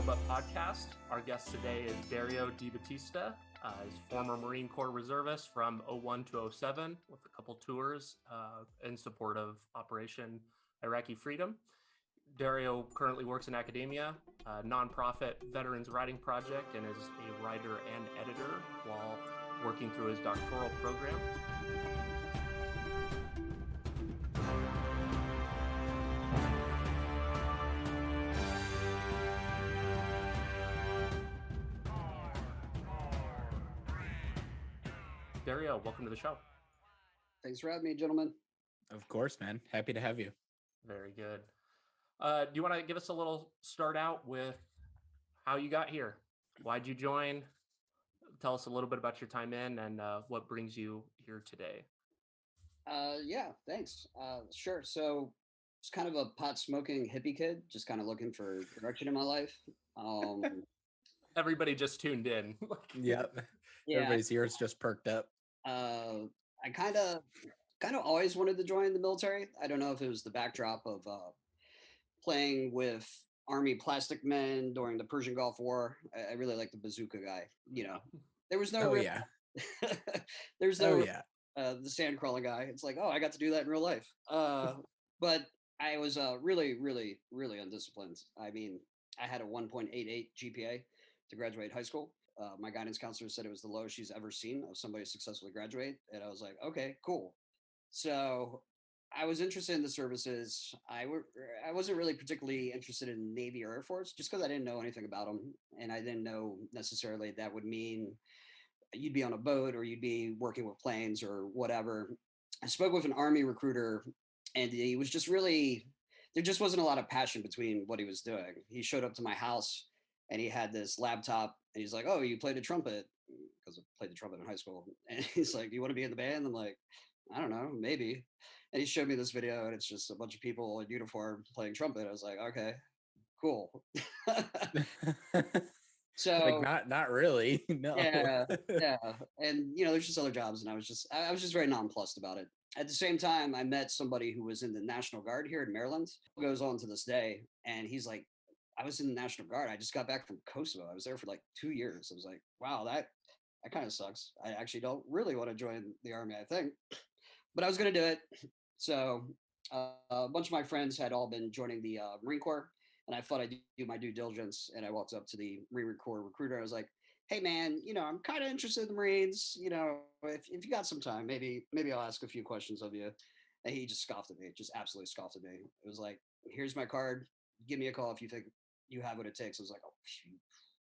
Scuttlebutt Podcast. Our guest today is Dario DiBattista. He's former Marine Corps reservist from 01 to 07 with a couple tours in support of Operation Iraqi Freedom. Dario currently works in academia, a nonprofit veterans writing project, and is a writer and editor while working through his doctoral program. Dario, welcome to the show. Thanks for having me, gentlemen. Of course, man. Happy to have you. Very good. Do you want to give us a little start out with how you got here? Why'd you join? Tell us a little bit about your time in and what brings you here today. Yeah, thanks. Sure. So it's kind of a pot smoking hippie kid, just kind of looking for direction in my life. Everybody just tuned in. Yep. Yeah. Everybody's ears just perked up. I kind of always wanted to join the military. I don't know if it was the backdrop of playing with Army plastic men during the Persian Gulf War. I really like the bazooka guy. You know, there was no there's no the sand crawling guy. It's like, oh, I got to do that in real life. But I was really undisciplined. I mean, I had a 1.88 GPA to graduate high school. My guidance counselor said it was the lowest she's ever seen of somebody successfully graduate. And I was like, okay, cool. So I was interested in the services. I wasn't really particularly interested in Navy or Air Force just because I didn't know anything about them. And I didn't know necessarily that would mean you'd be on a boat or you'd be working with planes or whatever. I spoke with an Army recruiter and he was just really, there just wasn't a lot of passion between what he was doing. He showed up to my house and he had this laptop and he's like, oh, you played a trumpet, because I played the trumpet in high school. And he's like, do you want to be in the band? I'm like, I don't know, maybe. And he showed me this video and it's just a bunch of people in uniform playing trumpet. I was like, okay, cool. So like not really. No. Yeah. And you know, there's just other jobs. And I was just very nonplussed about it. At the same time, I met somebody who was in the National Guard here in Maryland. It goes on to this day. And he's like, I was in the National Guard. I just got back from Kosovo. I was there for like 2 years. I was like, wow, that kind of sucks. I actually don't really want to join the Army, I think. But I was going to do it. So a bunch of my friends had all been joining the Marine Corps. And I thought I'd do my due diligence. And I walked up to the Marine Corps recruiter. I was like, hey, man, you know, I'm kind of interested in the Marines. You know, if you got some time, maybe I'll ask a few questions of you. And he just scoffed at me, just absolutely scoffed at me. It was like, here's my card. Give me a call if you think you have what it takes. I was like, oh,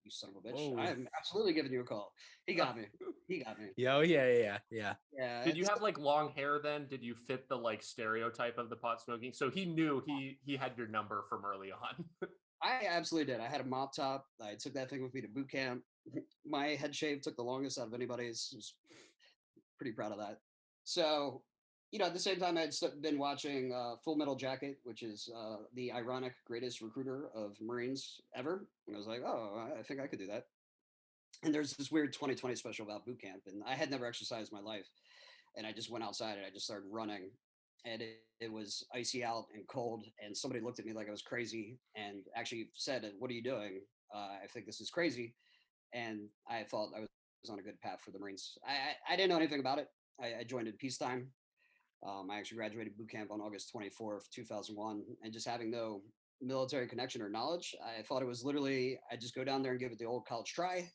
you son of a bitch. Whoa. I am absolutely giving you a call. He got me. Yeah. Did you have like long hair then? Did you fit the like stereotype of the pot smoking? So he knew he had your number from early on. I absolutely did. I had a mop top. I took that thing with me to boot camp. My head shave took the longest out of anybody's. I was pretty proud of that. So, you know, at the same time, I'd been watching Full Metal Jacket, which is the ironic greatest recruiter of Marines ever. And I was like, oh, I think I could do that. And there's this weird 2020 special about boot camp. And I had never exercised in my life. And I just went outside and I just started running. And it was icy out and cold. And somebody looked at me like I was crazy and actually said, what are you doing? I think this is crazy. And I thought I was on a good path for the Marines. I didn't know anything about it. I joined in peacetime. I actually graduated boot camp on August 24th, 2001. And just having no military connection or knowledge, I thought it was literally, I'd just go down there and give it the old college try.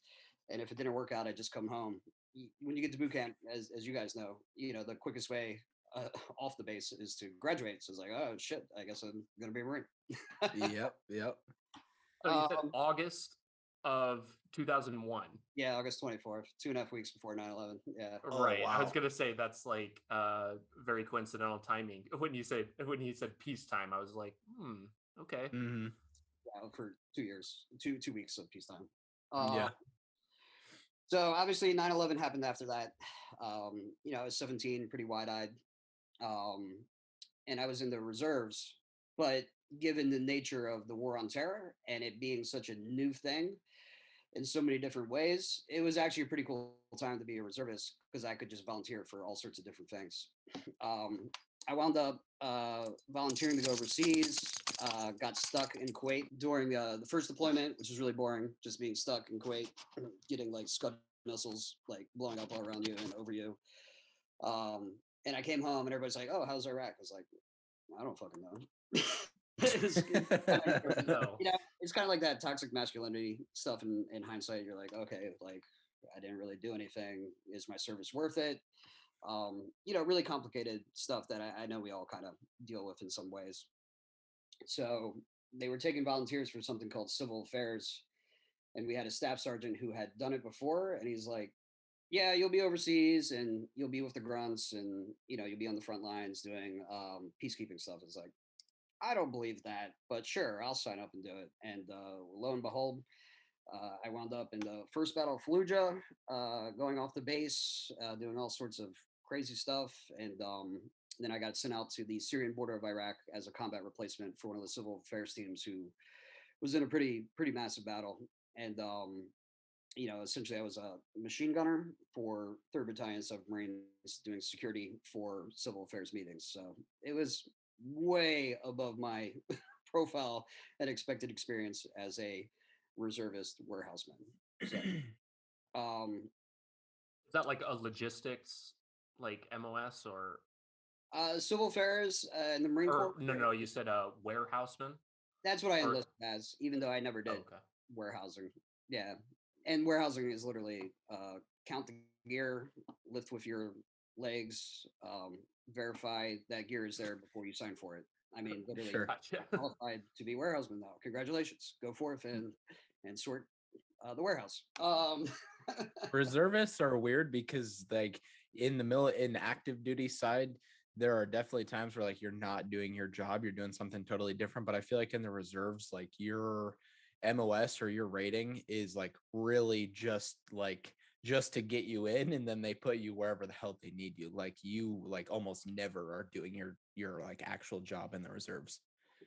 And if it didn't work out, I'd just come home. When you get to boot camp, as you guys know, you know, the quickest way off the base is to graduate. So it's like, oh shit, I guess I'm going to be a Marine. Yep. So you said August of 2001. Yeah, August 24th, 2.5 weeks before 9/11. Yeah. Right. Wow. I was gonna say that's like very coincidental timing. When you said peacetime, I was like, okay. Mm-hmm. Yeah, for 2 years, two weeks of peacetime. Yeah. So obviously 9/11 happened after that. You know, I was 17, pretty wide-eyed. And I was in the reserves, but given the nature of the war on terror and it being such a new thing in so many different ways, it was actually a pretty cool time to be a reservist because I could just volunteer for all sorts of different things. I wound up volunteering to go overseas. Got stuck in Kuwait during the first deployment, which was really boring, just being stuck in Kuwait, getting like Scud missiles like blowing up all around you and over you. And I came home and everybody's like, "Oh, how's Iraq?" I was like, "I don't fucking know." it's it's kind of like that toxic masculinity stuff. In hindsight, you're like, okay, like I didn't really do anything. Is my service worth it? Really complicated stuff that I know we all kind of deal with in some ways. So they were taking volunteers for something called civil affairs, and we had a staff sergeant who had done it before, and he's like, "Yeah, you'll be overseas, and you'll be with the grunts, and you'll be on the front lines doing peacekeeping stuff." It's like, I don't believe that, but sure, I'll sign up and do it. And lo and behold, I wound up in the first Battle of Fallujah, going off the base, doing all sorts of crazy stuff. And then I got sent out to the Syrian border of Iraq as a combat replacement for one of the civil affairs teams who was in a pretty massive battle. And essentially I was a machine gunner for 3rd Battalion Submarines doing security for civil affairs meetings. So it was way above my profile and expected experience as a reservist warehouseman. So, is that like a logistics, like MOS or civil affairs in the Marine Corps? No, you said a warehouseman. That's what I enlisted as, even though I never did warehousing. Yeah, and warehousing is literally count the gear, lift with your legs, verify that gear is there before you sign for it. I mean, literally qualified to be warehouseman now. Congratulations. Go forth and sort the warehouse. Reservists are weird because like in the active duty side, there are definitely times where like you're not doing your job, you're doing something totally different. But I feel like in the reserves, like your MOS or your rating is like really just to get you in, and then they put you wherever the hell they need you. Like you like almost never are doing your like actual job in the reserves.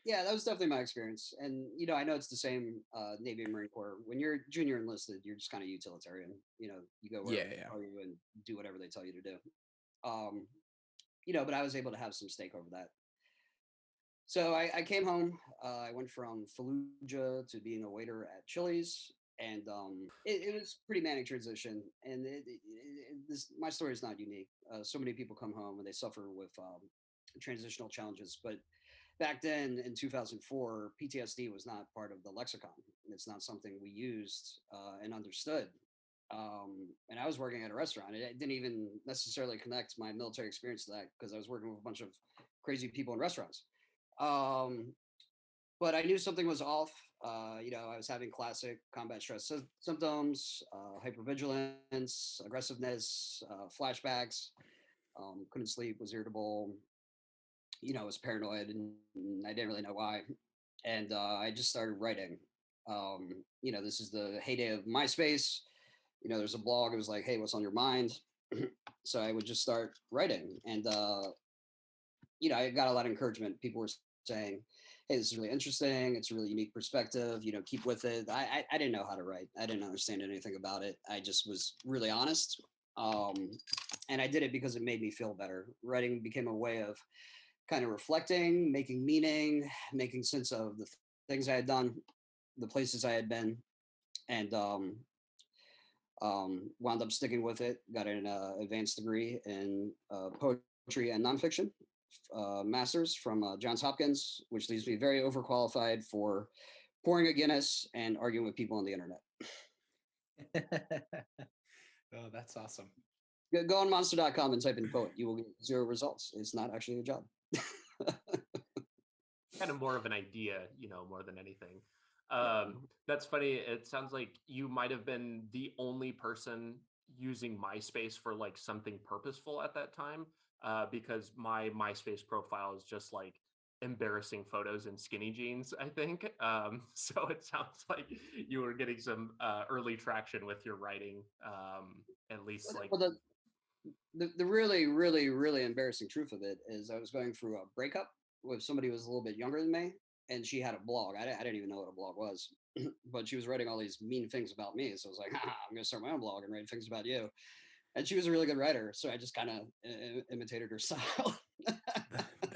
Yeah, that was definitely my experience. And I know it's the same Navy and Marine Corps. When you're junior enlisted, you're just kind of utilitarian. You go wherever they tell you and do whatever they tell you to do. But I was able to have some stake over that. So I came home. I went from Fallujah to being a waiter at Chili's, and it was pretty manic transition. And my story is not unique. So many people come home and they suffer with transitional challenges. But back then in 2004, PTSD was not part of the lexicon. It's not something we used and understood. And I was working at a restaurant. It didn't even necessarily connect my military experience to that because I was working with a bunch of crazy people in restaurants. But I knew something was off. I was having classic combat stress symptoms, hypervigilance, aggressiveness, flashbacks, couldn't sleep, was irritable, was paranoid, and I didn't really know why. And I just started writing. This is the heyday of MySpace. There's a blog. It was like, hey, what's on your mind? So I would just start writing. And, I got a lot of encouragement. People were saying, hey, this is really interesting. It's a really unique perspective. Keep with it. I didn't know how to write. I didn't understand anything about it. I just was really honest. And I did it because it made me feel better. Writing became a way of kind of reflecting, making meaning, making sense of the things I had done, the places I had been, and wound up sticking with it. Got an advanced degree in poetry and nonfiction, master's from Johns Hopkins, which leaves me very overqualified for pouring a Guinness and arguing with people on the internet. Oh, that's awesome. Go on monster.com and type in poet. You will get 0 results. It's not actually a job. Kind of more of an idea, more than anything. That's funny. It sounds like you might have been the only person using MySpace for like something purposeful at that time, because my MySpace profile is just like embarrassing photos in skinny jeans, I think. So it sounds like you were getting some early traction with your writing, at least like. Well, the really, really, really embarrassing truth of it is I was going through a breakup with somebody who was a little bit younger than me, and she had a blog. I didn't even know what a blog was, but she was writing all these mean things about me. So I was like, I'm going to start my own blog and write things about you. And she was a really good writer, so I just kind of imitated her style.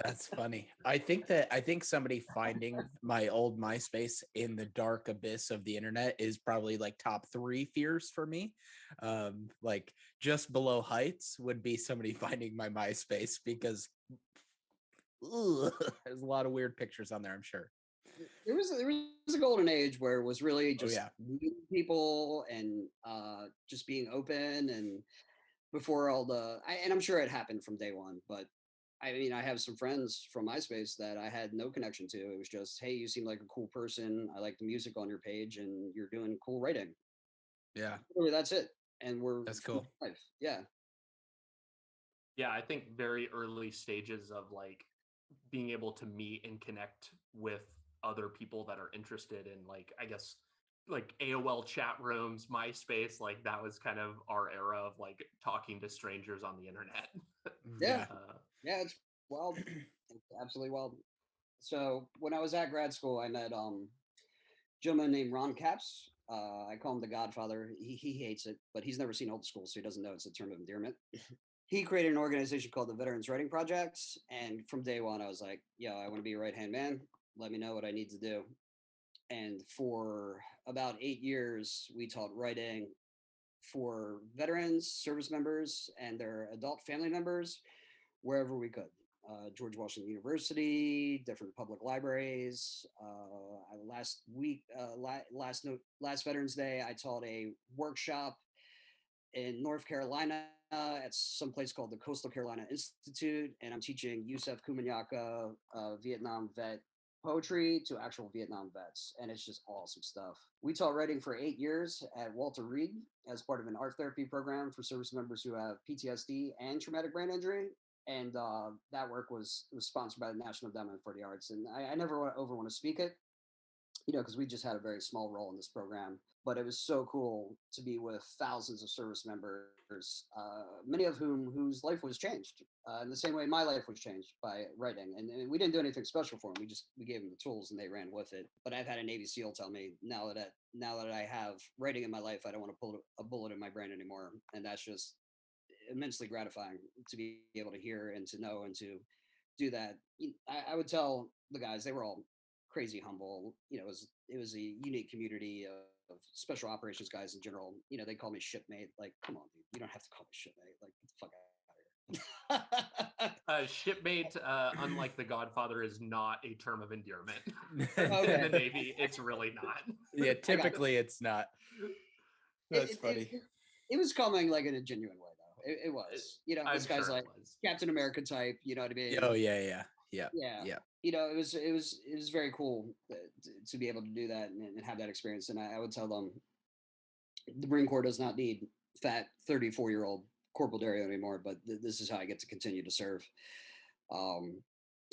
That's funny. I think somebody finding my old MySpace in the dark abyss of the internet is probably like top 3 fears for me. Like just below heights would be somebody finding my MySpace because there's a lot of weird pictures on there, I'm sure. There was a golden age where it was really Oh just yeah. meeting people and just being open, and before all and I'm sure it happened from day one, but I mean, I have some friends from MySpace that I had no connection to. It was just, hey, you seem like a cool person. I like the music on your page, and you're doing cool writing. Yeah. Really, that's it. And we're That's cool. life. Yeah. Yeah, I think very early stages of like being able to meet and connect with other people that are interested in, like, I guess, like AOL chat rooms, MySpace, like that was kind of our era of like talking to strangers on the internet. Yeah. Uh, Yeah. It's wild. It's absolutely wild. So when I was at grad school, I met a gentleman named Ron Capps. I call him the Godfather. He hates it, but he's never seen old school, so he doesn't know it's a term of endearment. He created an organization called the Veterans Writing Project, and from day one, I was like, "Yo, I want to be a right hand man. Let me know what I need to do." And for about 8 years, we taught writing for veterans, service members, and their adult family members wherever we could. George Washington University, different public libraries. Last week, last Veterans Day, I taught a workshop in North Carolina at some place called the Coastal Carolina Institute, and I'm teaching Yusef Kumanyaka, Vietnam vet, poetry to actual Vietnam vets, and it's just awesome stuff. We taught writing for 8 years at Walter Reed as part of an art therapy program for service members who have PTSD and traumatic brain injury. And that work was sponsored by the National Endowment for the Arts. And I never want to speak it, because we just had a very small role in this program. But it was so cool to be with thousands of service members, many of whose life was changed in the same way my life was changed by writing. And we didn't do anything special for them. We gave them the tools and they ran with it. But I've had a Navy SEAL tell me now that I have writing in my life, I don't want to pull a bullet in my brain anymore. And that's just immensely gratifying to be able to hear and to know and to do that. I would tell the guys, they were all crazy humble. It was a unique community of special operations guys in general. They call me shipmate. Like, come on, dude, you don't have to call me shipmate. Like, get the fuck out of here. Shipmate, unlike the Godfather, is not a term of endearment. Okay. In the Navy, it's really not. Yeah, typically it's not. That's funny. It was coming like in a genuine way, though. It was. This guy's sure like Captain America type. You know what I mean? Oh yeah. Yeah. It was very cool to be able to do that and have that experience. And I would tell them the Marine Corps does not need fat 34-year-old Corporal Dario anymore, but this is how I get to continue to serve. And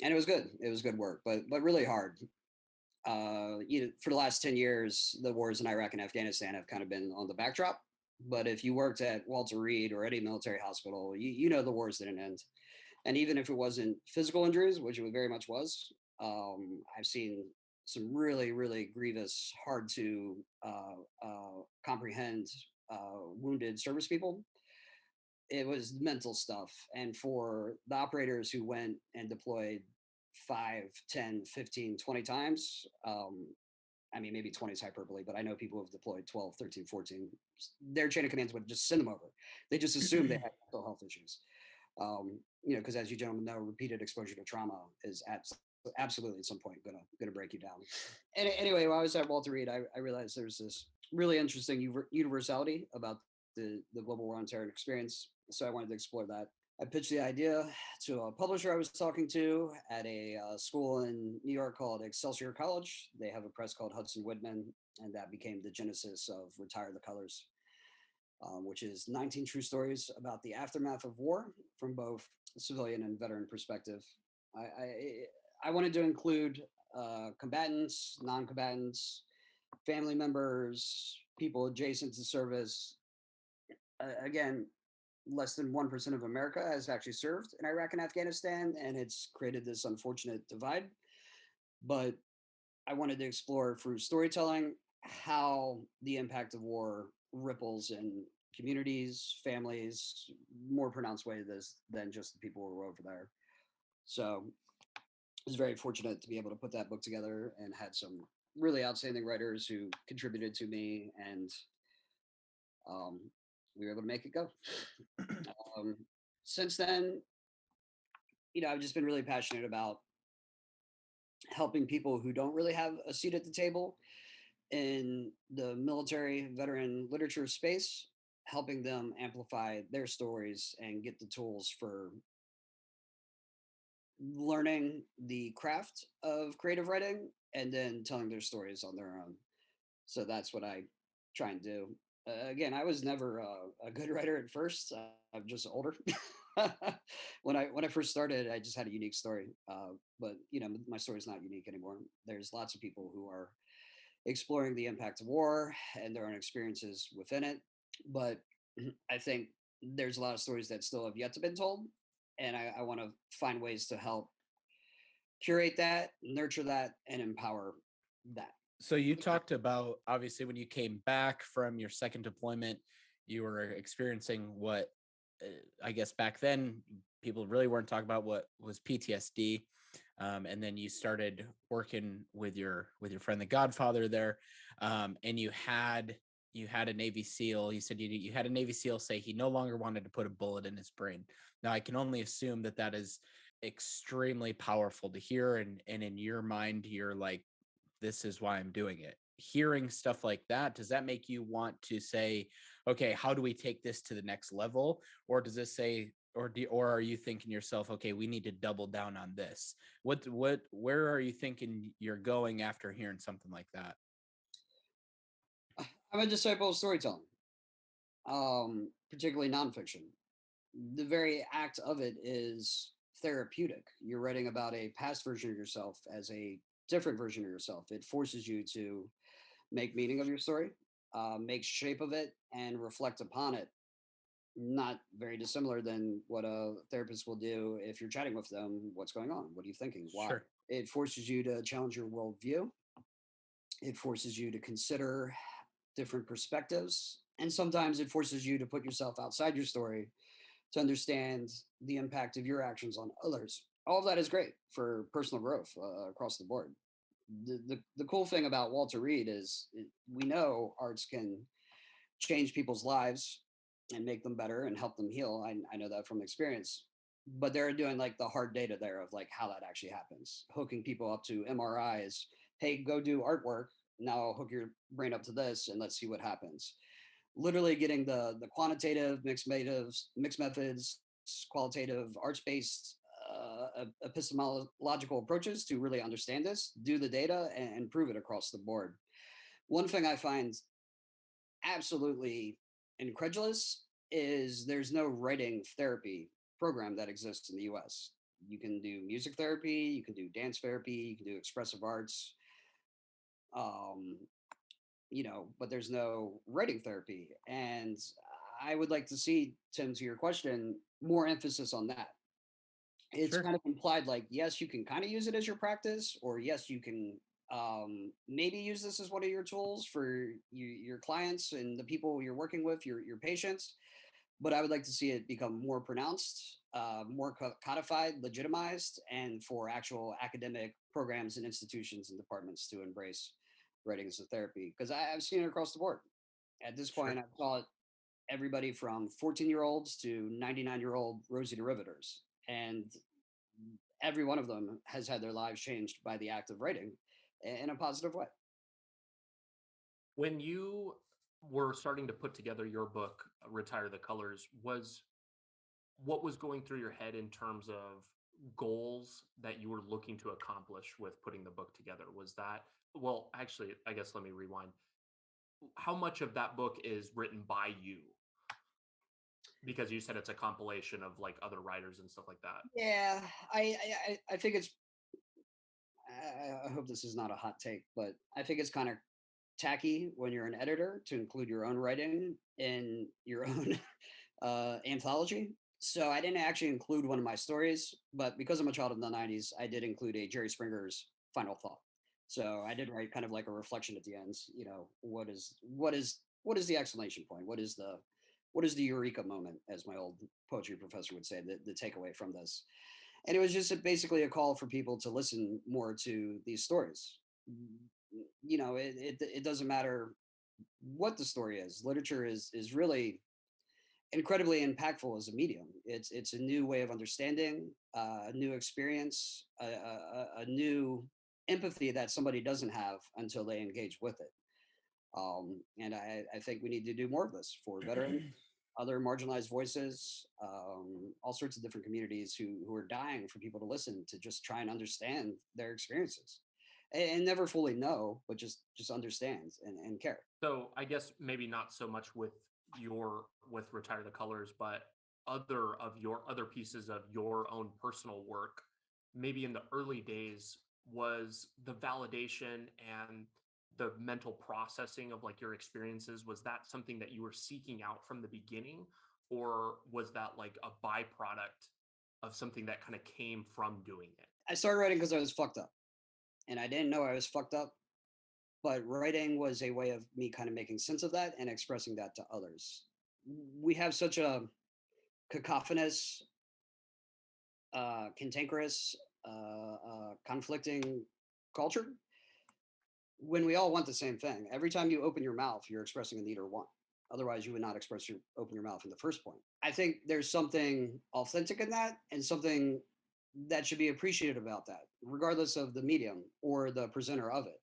it was good. It was good work, but really hard. For the last 10 years, the wars in Iraq and Afghanistan have kind of been on the backdrop. But if you worked at Walter Reed or any military hospital, you know the wars didn't end. And even if it wasn't physical injuries, which it very much was, I've seen some really, really grievous, hard to comprehend wounded service people. It was mental stuff. And for the operators who went and deployed 5, 10, 15, 20 times, I mean, maybe 20 is hyperbole, but I know people who have deployed 12, 13, 14. Their chain of commands would just send them over. They just assumed they had mental health issues. Because as you gentlemen know, repeated exposure to trauma is absolutely at some point gonna break you down. And anyway, while I was at Walter Reed, I realized there's this really interesting universality about the global war on terror experience. So I wanted to explore that. I pitched the idea to a publisher I was talking to at a school in New York called Excelsior College. They have a press called Hudson Whitman, and that became the genesis of Retire the Colors, which is 19 true stories about the aftermath of war from both civilian and veteran perspective. I wanted to include combatants, non-combatants, family members, people adjacent to service. Again, less than 1% of America has actually served in Iraq and Afghanistan, and it's created this unfortunate divide. But I wanted to explore through storytelling how the impact of war ripples in communities, families, more pronounced way than just the people who were over there. So was very fortunate to be able to put that book together and had some really outstanding writers who contributed to me, and um, we were able to make it go. um, since then, I've just been really passionate about helping people who don't really have a seat at the table in the military veteran literature space, helping them amplify their stories and get the tools for learning the craft of creative writing and then telling their stories on their own. So that's what I try and do. Again, I was never a good writer at first. I'm just older. When I first started, I just had a unique story. But my story is not unique anymore. There's lots of people who are exploring the impact of war and their own experiences within it. But I think there's a lot of stories that still have yet to be told, and I want to find ways to help curate that, nurture that, and empower that. So you talked about, obviously, when you came back from your second deployment, you were experiencing what I guess back then people really weren't talking about, what was PTSD. And then you started working with your friend the Godfather there, and you had a Navy SEAL. You said you had a Navy SEAL say he no longer wanted to put a bullet in his brain. Now I can only assume that that is extremely powerful to hear, and in your mind you're like, this is why I'm doing it. Hearing stuff like that, does that make you want to say, okay, how do we take this to the next level? Or does this say, or are you thinking yourself, okay, we need to double down on this? Where are you thinking you're going after hearing something like that? I'm a disciple of storytelling, particularly nonfiction. The very act of it is therapeutic. You're writing about a past version of yourself as a different version of yourself. It forces you to make meaning of your story, make shape of it, and reflect upon it. Not very dissimilar than what a therapist will do if you're chatting with them. What's going on? What are you thinking? Why? Sure. It forces you to challenge your worldview. It forces you to consider different perspectives. And sometimes it forces you to put yourself outside your story to understand the impact of your actions on others. All of that is great for personal growth across the board. The cool thing about Walter Reed is we know arts can change people's lives and make them better and help them heal. I know that from experience. But they're doing like the hard data there of like how that actually happens, hooking people up to MRIs. Hey, go do artwork. Now I'll hook your brain up to this and let's see what happens. Literally getting the quantitative, mixed methods, qualitative, arts-based epistemological approaches to really understand this, do the data, and prove it across the board. One thing I find absolutely incredulous is there's no writing therapy program that exists in the US. You can do music therapy, you can do dance therapy, you can do expressive arts, um, but there's no writing therapy. And I would like to see, Tim, to your question, more emphasis on that. It's Sure. kind of implied like, yes, you can kind of use it as your practice, or yes, you can maybe use this as one of your tools for your clients and the people you're working with, your patients. But I would like to see it become more pronounced, more codified, legitimized, and for actual academic programs and institutions and departments to embrace writing as a therapy. Because I've seen it across the board. At this point, Sure. I've taught everybody from 14-year-olds to 99-year-old Rosie to Riveters. And every one of them has had their lives changed by the act of writing in a positive way. When you were starting to put together your book, Retire the Colors, what was going through your head in terms of goals that you were looking to accomplish with putting the book together? Was that, well, actually, I guess let me rewind. How much of that book is written by you? Because you said it's a compilation of like other writers and stuff like that. Yeah, I think it's. I hope this is not a hot take, but I think it's kind of tacky when you're an editor to include your own writing in your own anthology. So I didn't actually include one of my stories, but because I'm a child of the '90s, I did include a Jerry Springer's final thought. So I did write kind of like a reflection at the end. What is the exclamation point? What is the eureka moment, as my old poetry professor would say, the takeaway from this? And it was just basically a call for people to listen more to these stories. It doesn't matter what the story is. Literature is really incredibly impactful as a medium. It's a new way of understanding, a new experience, a new empathy that somebody doesn't have until they engage with it. And I think we need to do more of this for veterans, other marginalized voices, all sorts of different communities who are dying for people to listen to, just try and understand their experiences, and never fully know, but just understand and care. So I guess maybe not so much with Retire the Colors, but other pieces of your own personal work, maybe in the early days, was the validation and the mental processing of like your experiences, was that something that you were seeking out from the beginning, or was that like a byproduct of something that kind of came from doing it? I started writing because I was fucked up, and I didn't know I was fucked up, but writing was a way of me kind of making sense of that and expressing that to others. We have such a cacophonous, cantankerous, conflicting culture when we all want the same thing. Every time you open your mouth, you're expressing a need or want. Otherwise, you would not open your mouth in the first point. I think there's something authentic in that, and something that should be appreciated about that, regardless of the medium or the presenter of it.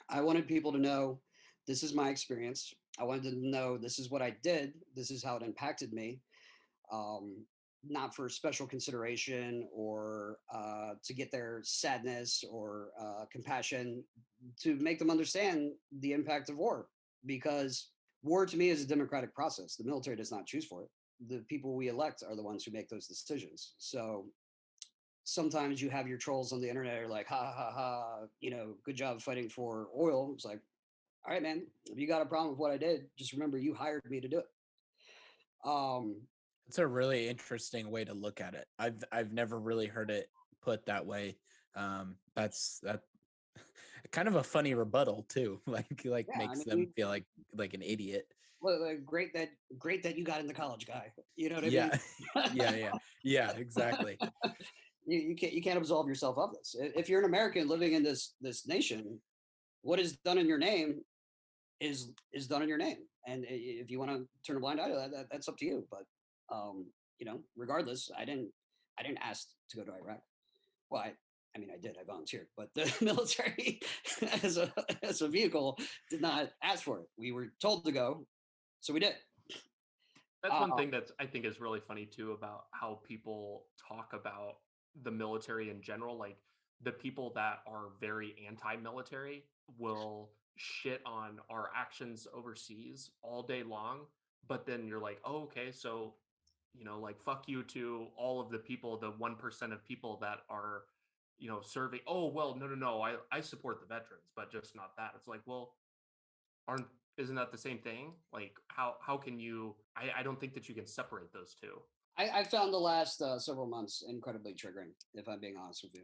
I wanted people to know this is my experience. I wanted to know this is what I did. This is how it impacted me. Um, Not for special consideration or to get their sadness or compassion, to make them understand the impact of war. Because war to me is a democratic process. The military does not choose for it. The people we elect are the ones who make those decisions. So sometimes you have your trolls on the internet are like, ha ha ha, good job fighting for oil. It's like, all right, man, if you got a problem with what I did, just remember you hired me to do it. It's a really interesting way to look at it. I've never really heard it put that way. That's kind of a funny rebuttal too. Like Yeah, makes them feel like an idiot. Well, great that you got into college, guy. You know what I Yeah. mean? Yeah, exactly. You can't absolve yourself of this. If you're an American living in this nation, what is done in your name is done in your name. And if you want to turn a blind eye to that, that's up to you. But regardless, I didn't ask to go to Iraq. Well, I mean, I did. I volunteered, but the military, as a vehicle, did not ask for it. We were told to go, so we did. That's one thing that I think is really funny too, about how people talk about the military in general. Like, the people that are very anti-military will shit on our actions overseas all day long, but then you're like, oh, okay, so like, fuck you to all of the people, the 1% of people that are serving. Oh, well, no, I support the veterans, but just not that. It's like, well, aren't isn't that the same thing? Like, how can you? I don't think that you can separate those two. I found the last several months incredibly triggering, if I'm being honest with you.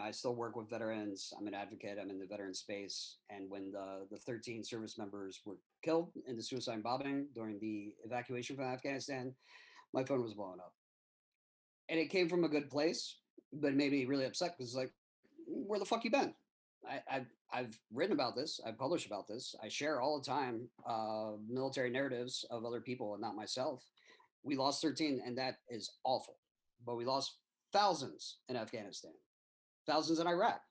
I still work with veterans. I'm an advocate. I'm in the veteran space. And when the 13 service members were killed in the suicide bombing during the evacuation from Afghanistan, my phone was blowing up. And it came from a good place, but it made me really upset because it's like, where the fuck you been? I've written about this. I publish about this. I share all the time military narratives of other people and not myself. We lost 13, and that is awful. But we lost thousands in Afghanistan, thousands in Iraq.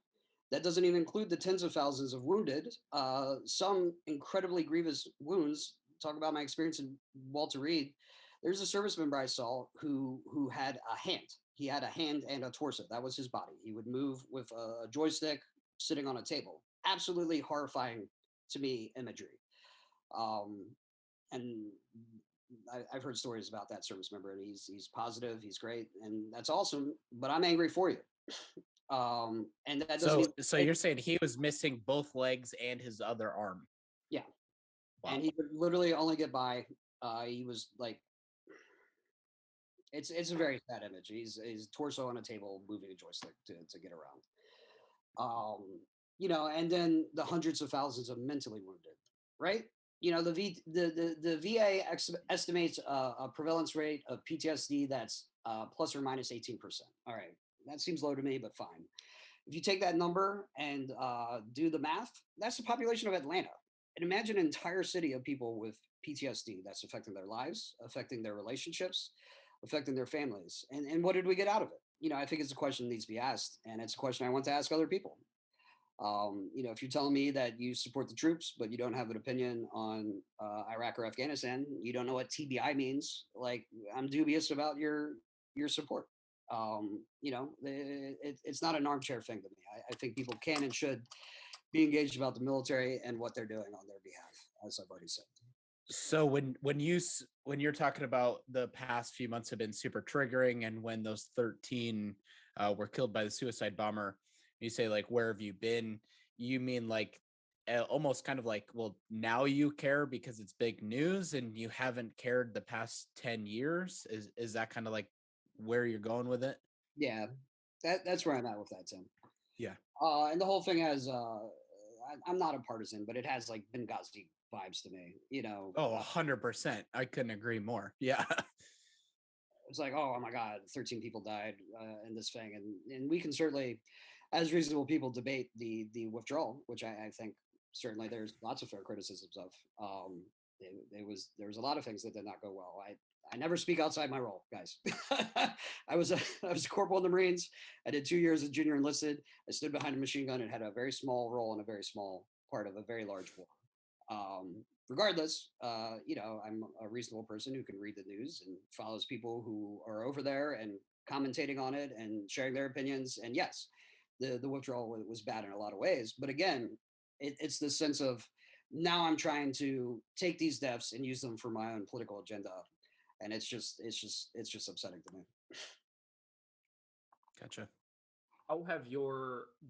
That doesn't even include the tens of thousands of wounded, some incredibly grievous wounds. Talk about my experience in Walter Reed. There's a service member I saw who had a hand. He had a hand and a torso. That was his body. He would move with a joystick sitting on a table. Absolutely horrifying to me imagery. And I've heard stories about that service member, and he's positive, he's great, and that's awesome. But I'm angry for you. And that doesn't. So you're saying he was missing both legs and his other arm? Yeah. Wow. And he could literally only get by. He was like, it's a very sad image. He's torso on a table, moving a joystick to get around. And then the hundreds of thousands of mentally wounded, right? The VA estimates a prevalence rate of PTSD that's plus or minus 18%. All right, that seems low to me, but fine. If you take that number and do the math, that's the population of Atlanta. And imagine an entire city of people with PTSD that's affecting their lives, affecting their relationships, affecting their families. And what did we get out of it? I think it's a question that needs to be asked, and it's a question I want to ask other people. If you're telling me that you support the troops, but you don't have an opinion on Iraq or Afghanistan, you don't know what TBI means. Like, I'm dubious about your support. It's not an armchair thing to me. I think people can and should be engaged about the military and what they're doing on their behalf, as I've already said. So when you're talking about the past few months have been super triggering, and when those 13 were killed by the suicide bomber, you say like, where have you been? You mean like almost kind of like, well, now you care because it's big news, and you haven't cared the past 10 years. Is that kind of like where you're going with it? Yeah, that's where I'm at with that, Tim. Yeah. And the whole thing has, I'm not a partisan, but it has like Benghazi vibes to me, Oh, 100%. I couldn't agree more. Yeah. It's like, oh my God, 13 people died in this thing. And we can certainly, as reasonable people, debate the withdrawal, which I think certainly there's lots of fair criticisms of. There was a lot of things that did not go well. I never speak outside my role, guys. I was a corporal in the Marines. I did 2 years as junior enlisted. I stood behind a machine gun and had a very small role in a very small part of a very large war. Regardless, I'm a reasonable person who can read the news and follows people who are over there and commentating on it and sharing their opinions. And yes, the withdrawal was bad in a lot of ways. But again, it's the sense of, now I'm trying to take these deaths and use them for my own political agenda. And it's just upsetting to me. Gotcha. How have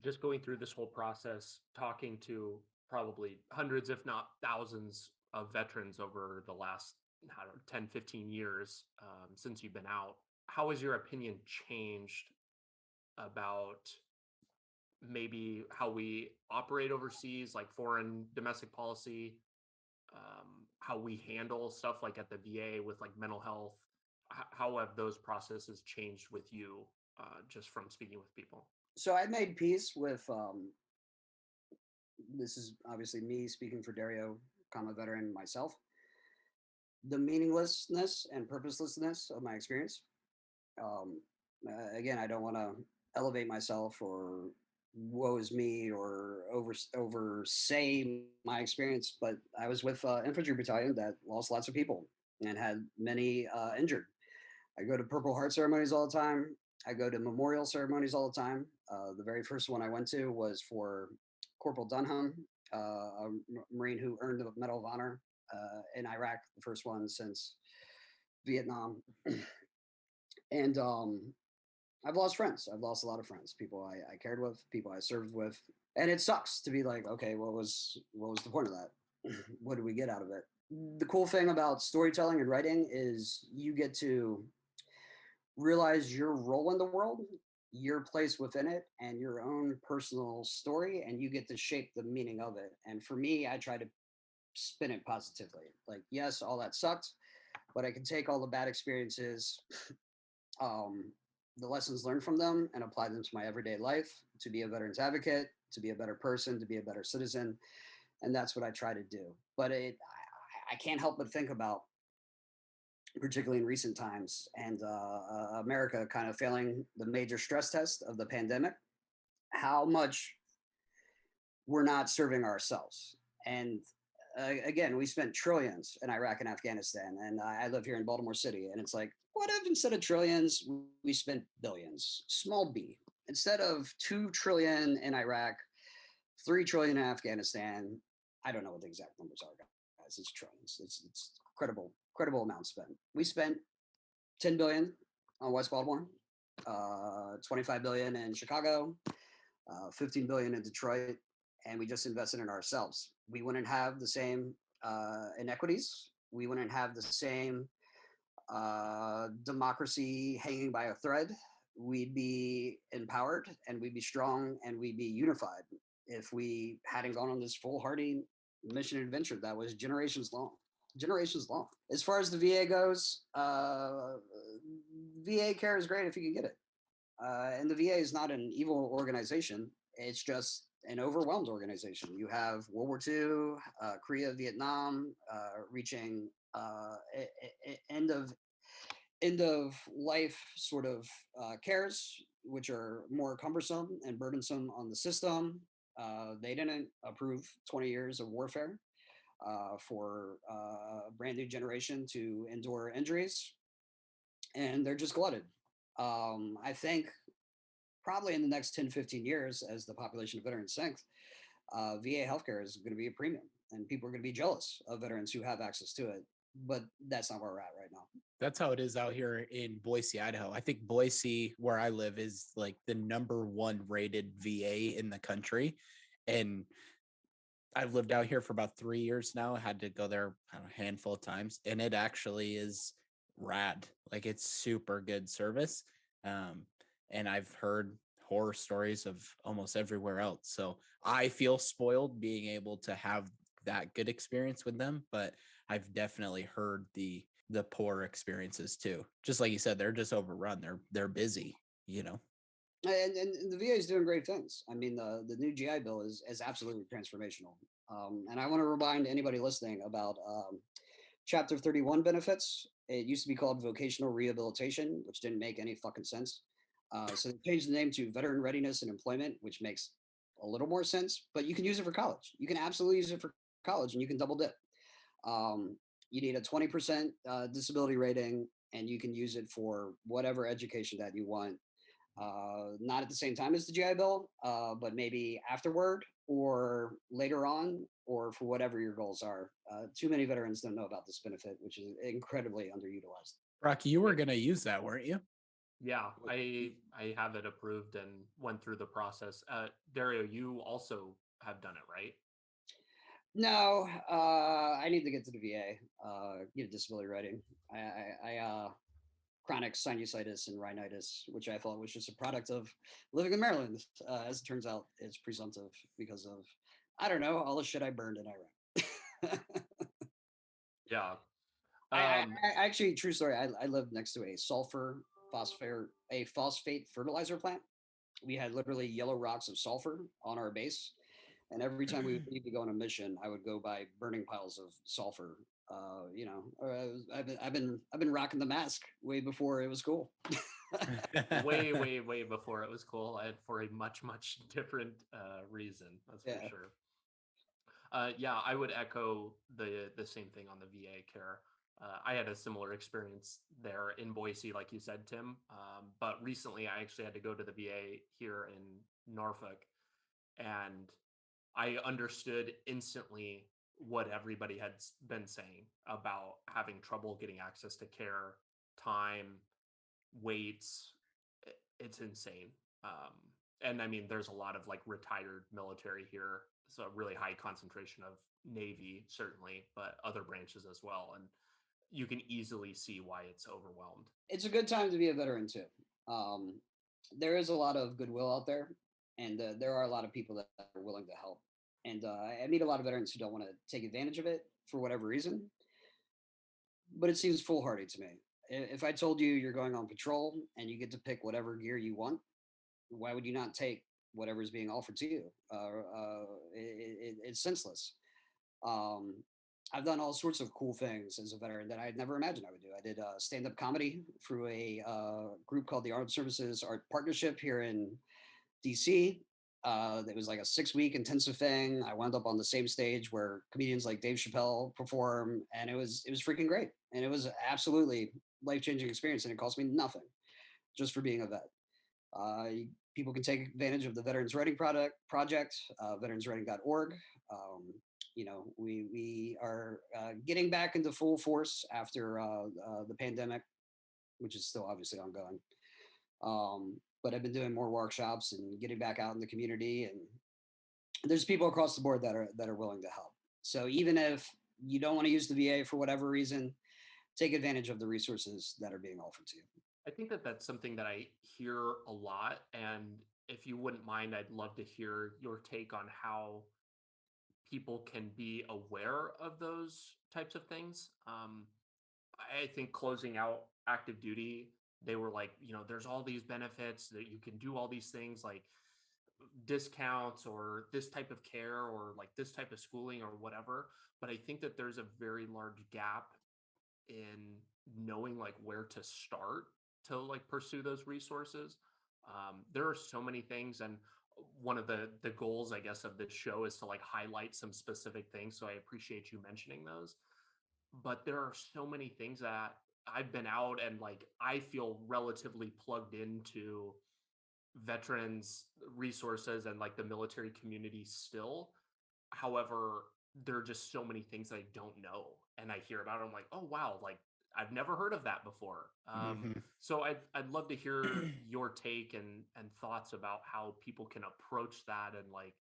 just going through this whole process, talking to probably hundreds, if not thousands of veterans over the last, I don't know, 10, 15 years since you've been out, how has your opinion changed about maybe how we operate overseas, like foreign domestic policy, how we handle stuff like at the VA with like mental health? How have those processes changed with you just from speaking with people? So I made peace with, this is obviously me speaking for Dario, comma veteran myself, the meaninglessness and purposelessness of my experience. Again, I don't want to elevate myself or woe is me or oversay my experience, but I was with infantry battalion that lost lots of people and had many injured. I go to Purple Heart ceremonies all the time. I go to memorial ceremonies all the time. The very first one I went to was for Corporal Dunham, a Marine who earned the Medal of Honor in Iraq, the first one since Vietnam. And I've lost friends. I've lost a lot of friends, people I cared with, people I served with. And it sucks to be like, okay, what was the point of that? What did we get out of it? The cool thing about storytelling and writing is you get to realize your role in the world, your place within it, and your own personal story, and you get to shape the meaning of it. And for me, I try to spin it positively. Like, yes, all that sucked, but I can take all the bad experiences, the lessons learned from them, and apply them to my everyday life, to be a veterans advocate, to be a better person, to be a better citizen. And that's what I try to do. But I can't help but think about, particularly in recent times, and America kind of failing the major stress test of the pandemic, how much we're not serving ourselves. And again, we spent trillions in Iraq and Afghanistan, and I live here in Baltimore City, and it's like, what if instead of trillions, we spent billions, small b, instead of 2 trillion in Iraq, 3 trillion in Afghanistan. I don't know what the exact numbers are, guys. It's trillions. It's credible amount spent. We spent 10 billion on West Baltimore, 25 billion in Chicago, 15 billion in Detroit, and we just invested in ourselves. We wouldn't have the same inequities. We wouldn't have the same democracy hanging by a thread. We'd be empowered, and we'd be strong, and we'd be unified if we hadn't gone on this foolhardy mission and adventure that was generations long. Generations long. As far as the VA goes, VA care is great if you can get it. And the VA is not an evil organization. It's just an overwhelmed organization. You have World War II, Korea, Vietnam, reaching end of life sort of cares, which are more cumbersome and burdensome on the system. They didn't approve 20 years of warfare for a brand new generation to endure injuries, and they're just glutted. I think probably in the next 10, 15 years, as the population of veterans sinks, VA healthcare is going to be a premium, and people are going to be jealous of veterans who have access to it. But that's not where we're at right now. That's how it is out here in Boise, Idaho. I think Boise, where I live, is like the #1 rated VA in the country. And I've lived out here for about 3 years now. I had to go there a handful of times, and it actually is rad. Like, it's super good service. And I've heard horror stories of almost everywhere else. So I feel spoiled being able to have that good experience with them, but I've definitely heard the poor experiences too. Just like you said, they're just overrun. They're busy, you know. And the VA is doing great things. I mean, the new GI Bill is absolutely transformational. And I want to remind anybody listening about Chapter 31 benefits. It used to be called vocational rehabilitation, which didn't make any fucking sense. So they changed the name to veteran readiness and employment, which makes a little more sense. But you can use it for college. You can absolutely use it for college, and you can double dip. You need a 20% disability rating, and you can use it for whatever education that you want. Not at the same time as the GI Bill, but maybe afterward or later on, or for whatever your goals are. Too many veterans don't know about this benefit, which is incredibly underutilized. Rocky, you were going to use that, weren't you? Yeah, I have it approved and went through the process. Dario, you also have done it, right? No, I need to get to the VA, get a disability rating. I chronic sinusitis and rhinitis, which I thought was just a product of living in Maryland. As it turns out, it's presumptive because of, I don't know, all the shit I burned in Iraq. Yeah. I actually, true story, I lived next to a phosphate fertilizer plant. We had literally yellow rocks of sulfur on our base. And every time we would need to go on a mission, I would go by burning piles of sulfur. I've been rocking the mask way before it was cool. way before it was cool, and for a much different reason. That's for sure. Yeah, I would echo the same thing on the VA care. I had a similar experience there in Boise, like you said, Tim. But recently, I actually had to go to the VA here in Norfolk, and I understood instantly what everybody had been saying about having trouble getting access to care, time, waits. It's insane. And I mean, there's a lot of like retired military here. So a really high concentration of Navy, certainly, but other branches as well. And you can easily see why it's overwhelmed. It's a good time to be a veteran too. There is a lot of goodwill out there, and there are a lot of people that are willing to help. And I meet a lot of veterans who don't want to take advantage of it for whatever reason, but it seems foolhardy to me. If I told you you're going on patrol and you get to pick whatever gear you want, why would you not take whatever's being offered to you? It's senseless. I've done all sorts of cool things as a veteran that I had never imagined I would do. I did stand-up comedy through a group called the Armed Services Art Partnership here in DC. It was like a 6-week intensive thing. I wound up on the same stage where comedians like Dave Chappelle perform, and it was freaking great. And it was absolutely life-changing experience, and it cost me nothing just for being a vet. People can take advantage of the Veterans Writing Project, veteranswriting.org. We are getting back into full force after the pandemic, which is still obviously ongoing. But I've been doing more workshops and getting back out in the community, and there's people across the board that are willing to help. So even if you don't want to use the VA for whatever reason, take advantage of the resources that are being offered to you. I think that that's something that I hear a lot, and if you wouldn't mind, I'd love to hear your take on how people can be aware of those types of things. I think closing out active duty, they were like, there's all these benefits that you can do all these things like discounts or this type of care or like this type of schooling or whatever. But I think that there's a very large gap in knowing like where to start to like pursue those resources. There are so many things, and one of the goals, I guess, of this show is to like highlight some specific things. So I appreciate you mentioning those. But there are so many things that I've been out and like I feel relatively plugged into veterans resources and like the military community still. However, there are just so many things that I don't know, and I hear about it. I'm like, oh wow, like I've never heard of that before. So I'd love to hear your take and thoughts about how people can approach that and like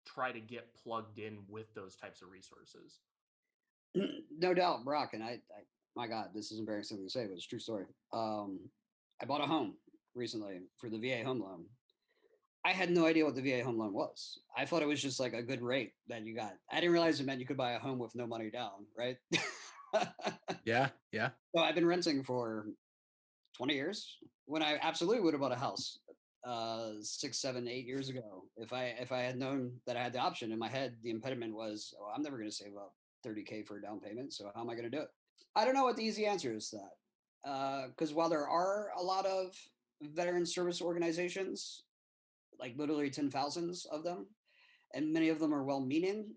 try to get plugged in with those types of resources. No doubt, Brock. And my God, this is embarrassing to say, but it's a true story. I bought a home recently for the VA home loan. I had no idea what the VA home loan was. I thought it was just like a good rate that you got. I didn't realize it meant you could buy a home with no money down, right? Yeah, yeah. So I've been renting for 20 years when I absolutely would have bought a house 6, 7, 8 years ago. If I had known that I had the option. In my head, the impediment was, oh, I'm never going to save up 30K for a down payment. So how am I going to do it? I don't know what the easy answer is to that. Because while there are a lot of veteran service organizations, like literally 10,000s of them, and many of them are well-meaning,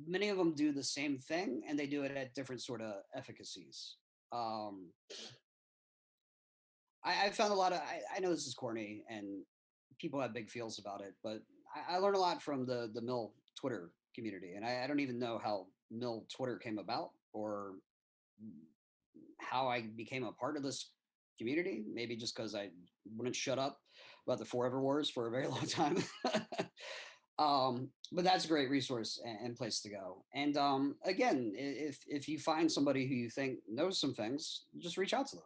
many of them do the same thing, and they do it at different sort of efficacies. Um, I found a lot of, I know this is corny and people have big feels about it, but I learned a lot from the Mill Twitter community. And I don't even know how Mill Twitter came about or how I became a part of this community. Maybe just because I wouldn't shut up about the Forever Wars for a very long time. But that's a great resource and place to go. And again, if you find somebody who you think knows some things, just reach out to them.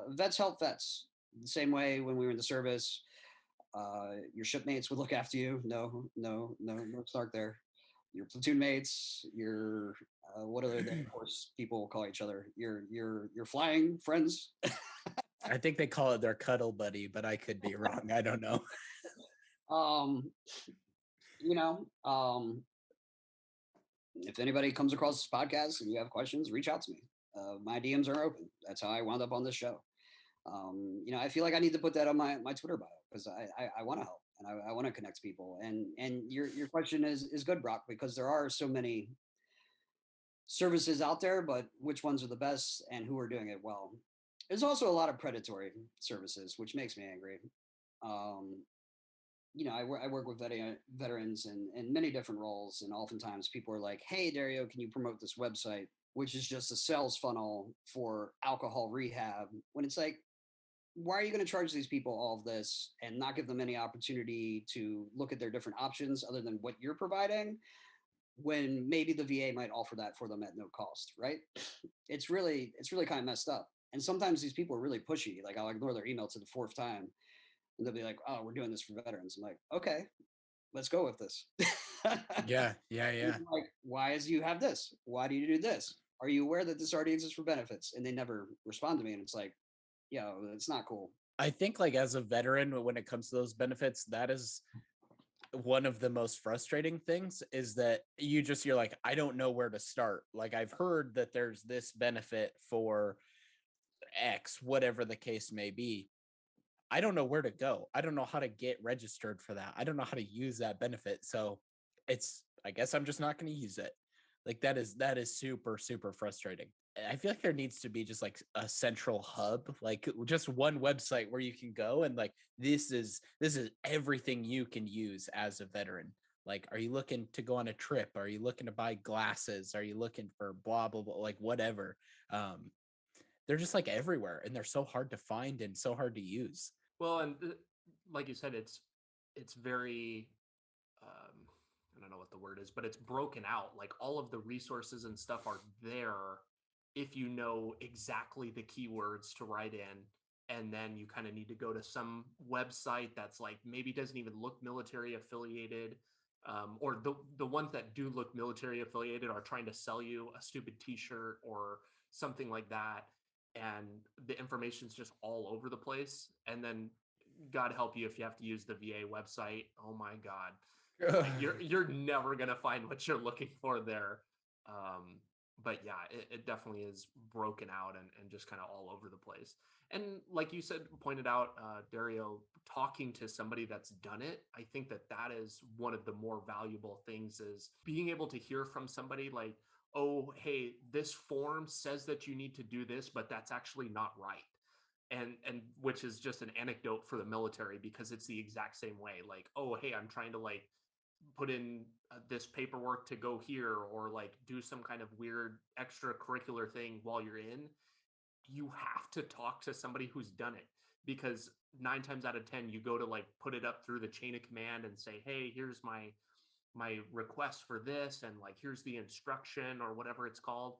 Vets help vets. The same way when we were in the service, your shipmates would look after you. No snark there. Your platoon mates, your what other of course people call each other. Your flying friends. I think they call it their cuddle buddy, but I could be wrong. I don't know. You know, if anybody comes across this podcast and you have questions, reach out to me. My DMs are open. That's how I wound up on this show. I feel like I need to put that on my Twitter bio because I want to help and I want to connect people. And your question is good, Brock, because there are so many services out there, but which ones are the best and who are doing it well? There's also a lot of predatory services, which makes me angry. I work with veterans in many different roles, and oftentimes people are like, "Hey, Dario, can you promote this website?" Which is just a sales funnel for alcohol rehab. When it's like, why are you going to charge these people all of this and not give them any opportunity to look at their different options other than what you're providing? When maybe the VA might offer that for them at no cost, right? It's really kind of messed up. And sometimes these people are really pushy. Like I'll ignore their email to the fourth time and they'll be like, "Oh, we're doing this for veterans." I'm like, "Okay, let's go with this." Yeah. Like, why is you have this? Why do you do this? Are you aware that this already exists for benefits? And they never respond to me. And it's like, it's not cool. I think like as a veteran, when it comes to those benefits, that is one of the most frustrating things is that you're like, I don't know where to start. Like I've heard that there's this benefit for X, whatever the case may be. I don't know where to go. I don't know how to get registered for that. I don't know how to use that benefit. So I guess I'm just not going to use it. Like that is super, super frustrating. I feel like there needs to be just like a central hub, like just one website where you can go and like, this is everything you can use as a veteran. Like, are you looking to go on a trip? Are you looking to buy glasses? Are you looking for blah, blah, blah, like whatever. They're just like everywhere and they're so hard to find and so hard to use. Well, and like you said, it's very, I don't know what the word is, but it's broken out. Like all of the resources and stuff are there if you know exactly the keywords to write in. And then you kind of need to go to some website that's like maybe doesn't even look military affiliated or the ones that do look military affiliated are trying to sell you a stupid t-shirt or something like that, and the information's just all over the place. And then God help you if you have to use the VA website. Oh my God, like you're never gonna find what you're looking for there. But yeah, it definitely is broken out and just kind of all over the place. And like you said, pointed out, Dario, talking to somebody that's done it, I think that is one of the more valuable things, is being able to hear from somebody like, oh, hey, this form says that you need to do this, but that's actually not right. And which is just an anecdote for the military, because it's the exact same way. Like, oh, hey, I'm trying to like put in this paperwork to go here, or like do some kind of weird extracurricular thing while you're in. You have to talk to somebody who's done it, because 9 times out of 10 you go to like put it up through the chain of command and say, hey, here's my request for this, and like here's the instruction or whatever it's called,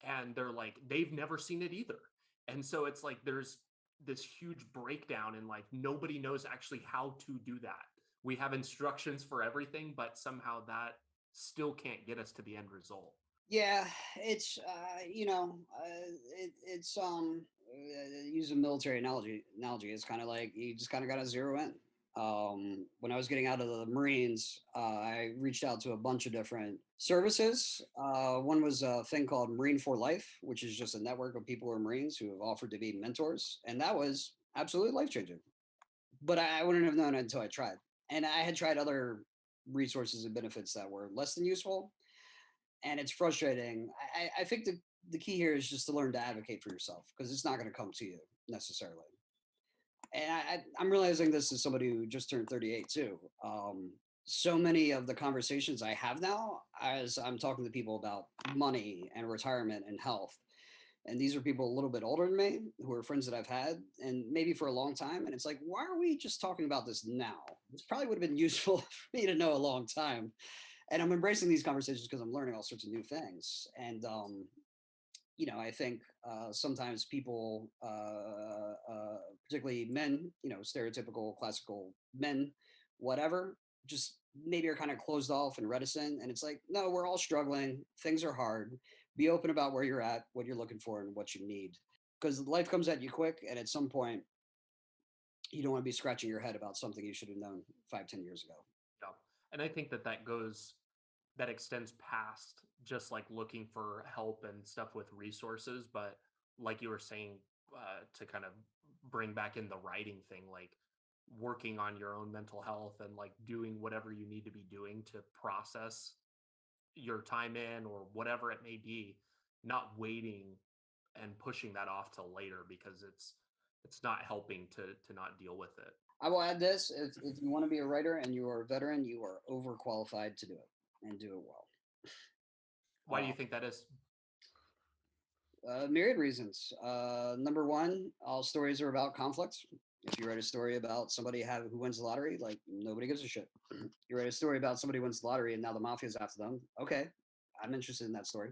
and they're like, they've never seen it either. And so it's like there's this huge breakdown, and like nobody knows actually how to do that. We have instructions for everything, but somehow that still can't get us to the end result. Yeah, it's it's use a military analogy. It's kind of like you just kind of got to zero in. When I was getting out of the Marines, I reached out to a bunch of different services. One was a thing called Marine for Life, which is just a network of people who are Marines who have offered to be mentors, and that was absolutely life changing. But I wouldn't have known it until I tried, and I had tried other resources and benefits that were less than useful, and it's frustrating. I think the key here is just to learn to advocate for yourself, because it's not going to come to you necessarily. And I'm realizing this as somebody who just turned 38 too. So many of the conversations I have now, as I'm talking to people about money and retirement and health, and these are people a little bit older than me who are friends that I've had and maybe for a long time. And it's like, why are we just talking about this now? This probably would have been useful for me to know a long time. And I'm embracing these conversations because I'm learning all sorts of new things. And I think sometimes people, particularly men, stereotypical classical men, whatever, just maybe are kind of closed off and reticent. And it's like, no, we're all struggling. Things are hard. Be open about where you're at, what you're looking for, and what you need. Because life comes at you quick. And at some point, you don't want to be scratching your head about something you should have known 5, 10 years ago. Yeah. And I think that extends past just like looking for help and stuff with resources, but like you were saying, to kind of bring back in the writing thing, like working on your own mental health and like doing whatever you need to be doing to process your time in or whatever it may be, not waiting and pushing that off till later, because it's not helping to not deal with it. I will add this: if you want to be a writer and you are a veteran, you are overqualified to do it and do it well. Why do you think that is? Myriad reasons. Number one, all stories are about conflict. If you write a story about somebody who wins the lottery, like nobody gives a shit. You write a story about somebody who wins the lottery and now the mafia is after them. Okay, I'm interested in that story.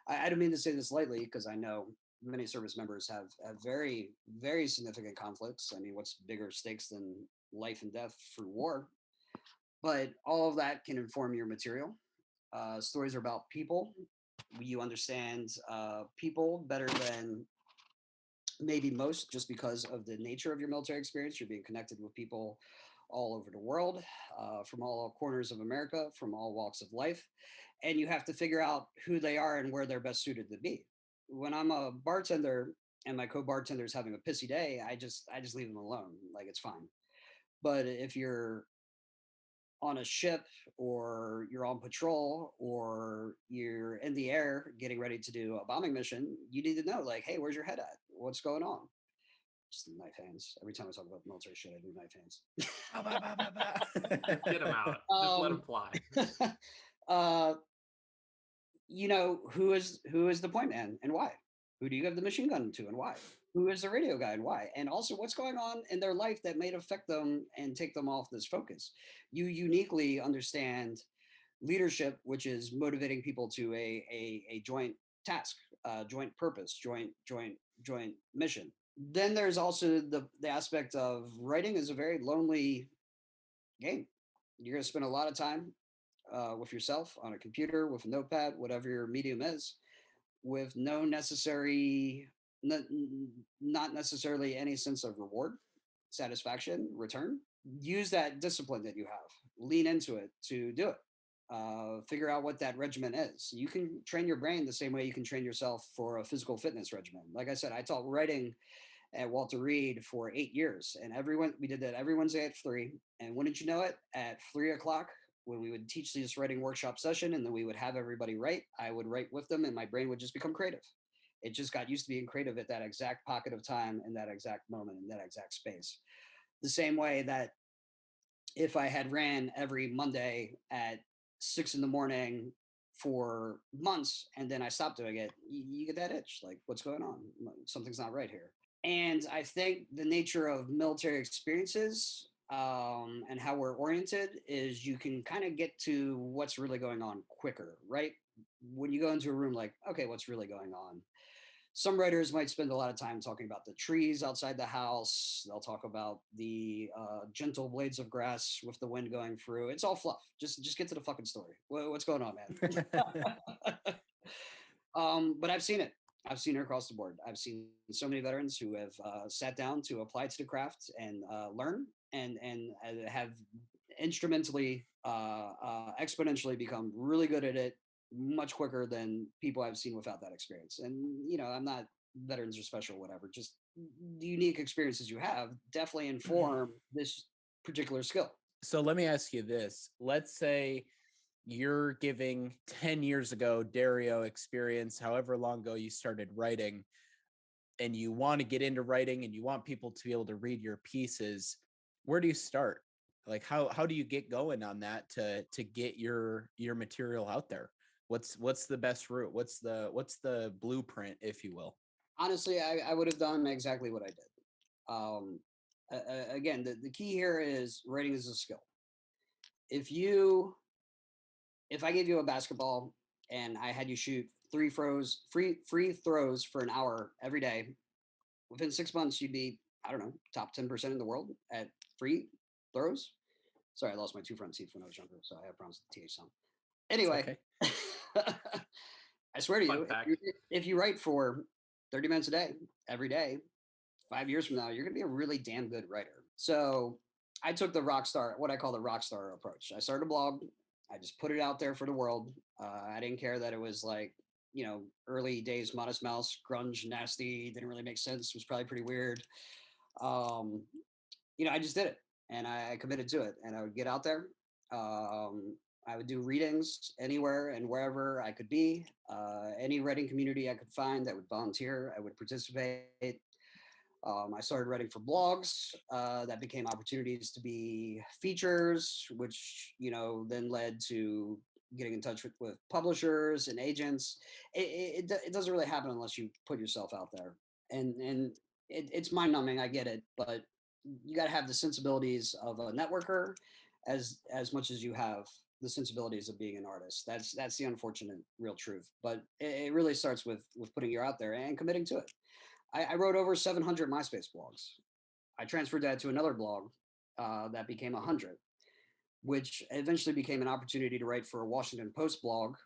I don't mean to say this lightly, because I know many service members have very, very significant conflicts. I mean, what's bigger stakes than life and death through war? But all of that can inform your material. Stories are about people. You understand people better than maybe most, just because of the nature of your military experience. You're being connected with people all over the world, from all corners of America, from all walks of life. And you have to figure out who they are and where they're best suited to be. When I'm a bartender and my co-bartender is having a pissy day, I just leave them alone. Like, it's fine. But if you're on a ship, or you're on patrol, or you're in the air getting ready to do a bombing mission, you need to know, like, hey, where's your head at? What's going on? Just knife hands. Every time I talk about military shit, I do knife hands. Get them out. Just let them fly. Who is the point man and why? Who do you give the machine gun to and why? Who is the radio guy and why? And also, what's going on in their life that may affect them and take them off this focus? You uniquely understand leadership, which is motivating people to a joint task, joint purpose, joint mission. Then there's also the aspect of writing is a very lonely game. You're going to spend a lot of time with yourself on a computer, with a notepad, whatever your medium is, with no necessary, not, not necessarily any sense of reward, satisfaction, return. Use that discipline that you have, lean into it to do it. Figure out what that regimen is. You can train your brain the same way you can train yourself for a physical fitness regimen. Like I said, I taught writing at Walter Reed for 8 years, and we did that every Wednesday at 3. And wouldn't you know it, at 3 o'clock, when we would teach this writing workshop session, and then we would have everybody write, I would write with them, and my brain would just become creative. It just got used to being creative at that exact pocket of time, in that exact moment, in that exact space. The same way that if I had ran every Monday at 6 in the morning for months and then I stopped doing it, you get that itch. Like, what's going on? Something's not right here. And I think the nature of military experiences and how we're oriented is you can kind of get to what's really going on quicker, right? When you go into a room, like, okay, what's really going on? Some writers might spend a lot of time talking about the trees outside the house. They'll talk about the gentle blades of grass with the wind going through. It's all fluff. Just get to the fucking story. What's going on, man? But I've seen it. I've seen it across the board. I've seen so many veterans who have sat down to apply to the craft and learn and have instrumentally, exponentially become really good at it much quicker than people I've seen without that experience. And, I'm not veterans are special, whatever, just the unique experiences you have definitely inform this particular skill. So let me ask you this. Let's say you're giving 10 years ago, Dario experience, however long ago you started writing, and you want to get into writing and you want people to be able to read your pieces. Where do you start? Like, how do you get going on that to get your material out there? What's the best route? What's the blueprint, if you will? Honestly, I would have done exactly what I did. Again, the key here is writing is a skill. If I gave you a basketball and I had you shoot free throws for an hour every day, within 6 months you'd be, I don't know, top 10% in the world at free throws. Sorry, I lost my 2 front teeth when I was younger, so I have problems with the TH sound. Anyway, okay. I swear to you, if you write for 30 minutes a day, every day, 5 years from now, you're going to be a really damn good writer. So I took what I call the rock star approach. I started a blog. I just put it out there for the world. I didn't care that it was like, early days, Modest Mouse, grunge, nasty, didn't really make sense. It was probably pretty weird. I just did it and I committed to it, and I would get out there. I would do readings anywhere and wherever I could be. Any writing community I could find that would volunteer, I would participate. I started writing for blogs that became opportunities to be features, which, then led to getting in touch with publishers and agents. It doesn't really happen unless you put yourself out there. And it's mind numbing. I get it, but you got to have the sensibilities of a networker as much as you have the sensibilities of being an artist. That's the unfortunate real truth. But it really starts with putting you out there and committing to it. I wrote over 700 MySpace blogs. I transferred that to another blog that became 100, which eventually became an opportunity to write for a Washington Post blog,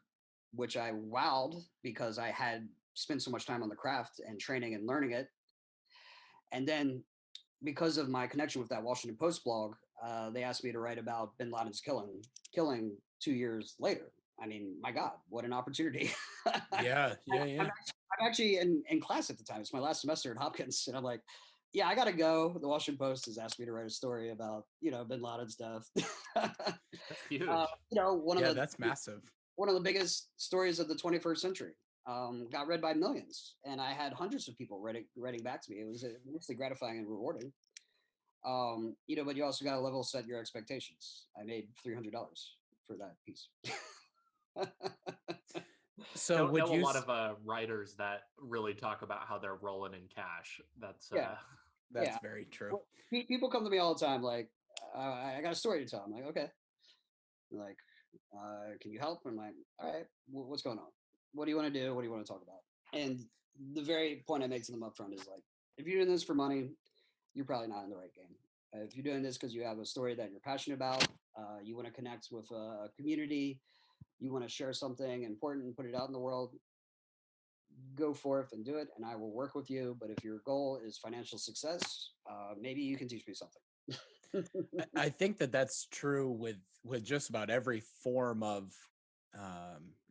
which I wowed because I had spent so much time on the craft and training and learning it. And then because of my connection with that Washington Post blog, they asked me to write about Bin Laden's killing 2 years later. I mean, my God, what an opportunity. Yeah. I'm actually in class at the time. It's my last semester at Hopkins. And I'm like, yeah, I got to go. The Washington Post has asked me to write a story about, Bin Laden stuff. That's huge. That's massive. One of the biggest stories of the 21st century. Got read by millions. And I had hundreds of people writing back to me. It was immensely gratifying and rewarding. But you also got to level set your expectations. I made $300 for that piece. So would you a lot of writers that really talk about how they're rolling in cash? That's very true. Well, people come to me all the time like, I got a story to tell. I'm like, okay. Like, can you help? I'm like, all right, what's going on? What do you want to do? What do you want to talk about? And the very point I make to them up front is like, if you're doing this for money, you're probably not in the right game. If you're doing this because you have a story that you're passionate about, you want to connect with a community, you want to share something important and put it out in the world, go forth and do it, and I will work with you. But if your goal is financial success, maybe you can teach me something. I think that that's true with just about every form of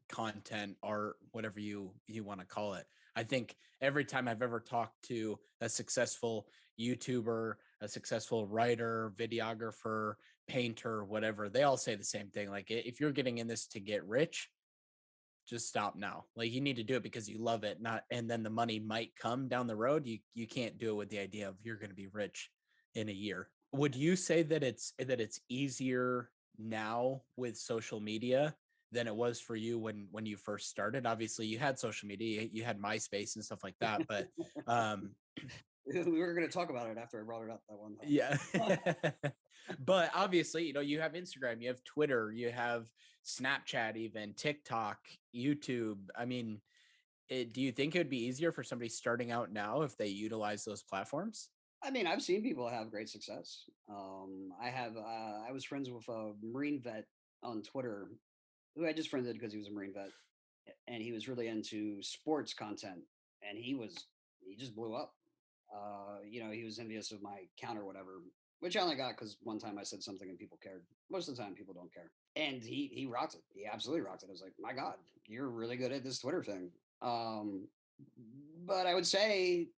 content, art, whatever you want to call it. I think every time I've ever talked to a successful YouTuber, a successful writer, videographer, painter, whatever, they all say the same thing. Like, if you're getting in this to get rich, just stop now. Like, you need to do it because you love it, not, and then the money might come down the road. You can't do it with the idea of you're going to be rich in a year. Would you say that it's easier now with social media than it was for you when you first started? Obviously, you had social media, you had MySpace and stuff like that, but We were going to talk about it after I brought it up that one time. yeah. But obviously, you have Instagram, you have Twitter, you have Snapchat, even TikTok, YouTube. I mean, do you think it would be easier for somebody starting out now if they utilize those platforms? I mean, I've seen people have great success. I was friends with a Marine vet on Twitter who I just friended because he was a Marine vet and he was really into sports content and he just blew up. He was envious of my count or whatever, which I only got because one time I said something and people cared. Most of the time, people don't care. And he rocked it. He absolutely rocked it. I was like, my God, you're really good at this Twitter thing. But I would say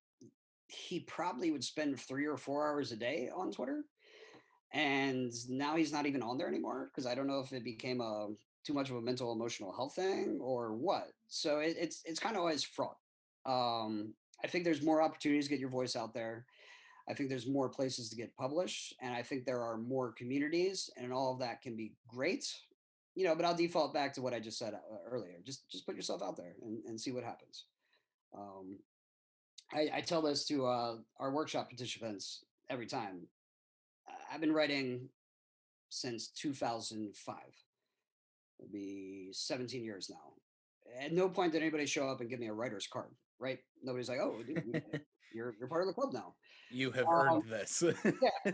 he probably would spend 3 or 4 hours a day on Twitter, and now he's not even on there anymore because I don't know if it became a too much of a mental emotional health thing or what. So it's kind of always fraught. I think there's more opportunities to get your voice out there. I think there's more places to get published, and I think there are more communities, and all of that can be great. But I'll default back to what I just said earlier. Just put yourself out there and see what happens. Um, I tell this to our workshop participants every time. I've been writing since 2005. It'll be 17 years now. At no point did anybody show up and give me a writer's card, right? Nobody's like, oh, dude, you're part of the club now. You have earned this. Yeah.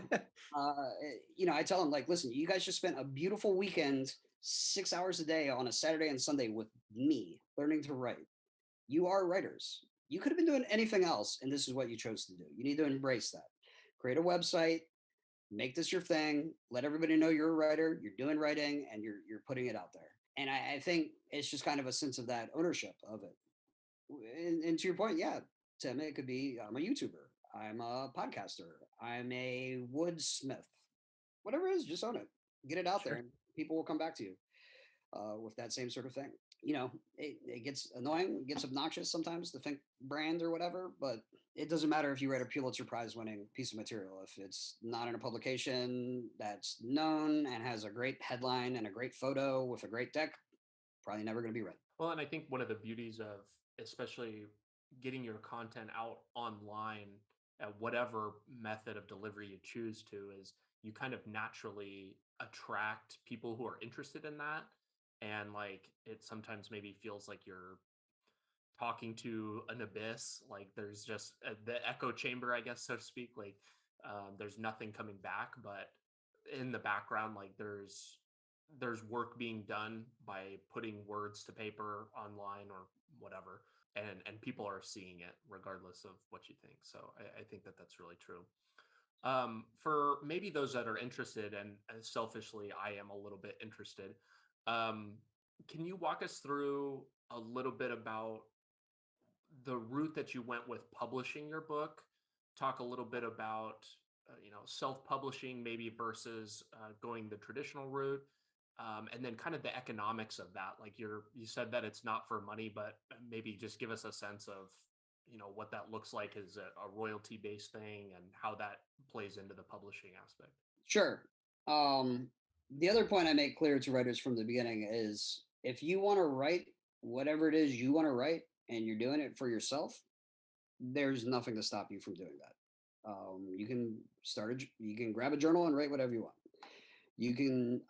I tell them, like, listen, you guys just spent a beautiful weekend, 6 hours a day on a Saturday and Sunday with me learning to write. You are writers. You could have been doing anything else, and this is what you chose to do. You need to embrace that. Create a website, make this your thing, let everybody know you're a writer, you're doing writing, and you're putting it out there. And I think it's just kind of a sense of that ownership of it. And to your point, yeah, Tim, it could be I'm a YouTuber, I'm a podcaster, I'm a woodsmith, whatever it is, just own it, get it out there, and people will come back to you with that same sort of thing. It gets annoying, it gets obnoxious sometimes to think brand or whatever, but it doesn't matter if you write a Pulitzer Prize winning piece of material. If it's not in a publication that's known and has a great headline and a great photo with a great deck, probably never going to be read. Well, and I think one of the beauties of especially getting your content out online at whatever method of delivery you choose to is you kind of naturally attract people who are interested in that. And like it sometimes maybe feels like you're talking to an abyss, like there's just the echo chamber, I guess, so to speak. Like there's nothing coming back, but in the background, like there's work being done by putting words to paper online or whatever, and people are seeing it regardless of what you think. So I think that that's really true. For maybe those that are interested, and selfishly I am a little bit interested, can you walk us through a little bit about the route that you went with publishing your book? Talk a little bit about self-publishing maybe versus going the traditional route, and then kind of the economics of that. Like you said that it's not for money, but maybe just give us a sense of what that looks like. Is it a royalty based thing, and how that plays into the publishing aspect? Sure. The other point I make clear to writers from the beginning is if you want to write whatever it is you want to write and you're doing it for yourself, there's nothing to stop you from doing that. You can grab a journal and write whatever you want. You can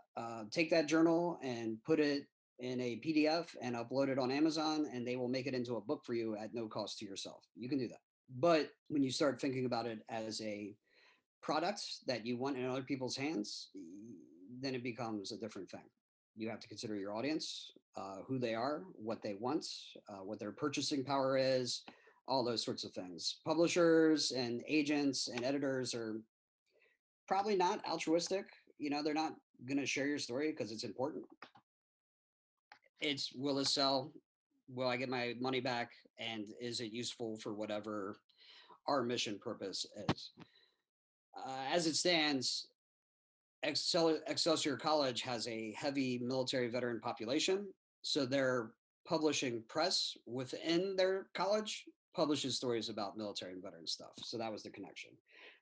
take that journal and put it in a PDF and upload it on Amazon, and they will make it into a book for you at no cost to yourself. You can do that. But when you start thinking about it as a product that you want in other people's hands, then it becomes a different thing. You have to consider your audience, who they are, what they want, what their purchasing power is, all those sorts of things. Publishers and agents and editors are probably not altruistic. They're not going to share your story because it's important. It's, will it sell? Will I get my money back? And is it useful for whatever our mission purpose is? As it stands, Excelsior College has a heavy military veteran population. So their publishing press within their college publishes stories about military and veteran stuff. So that was the connection.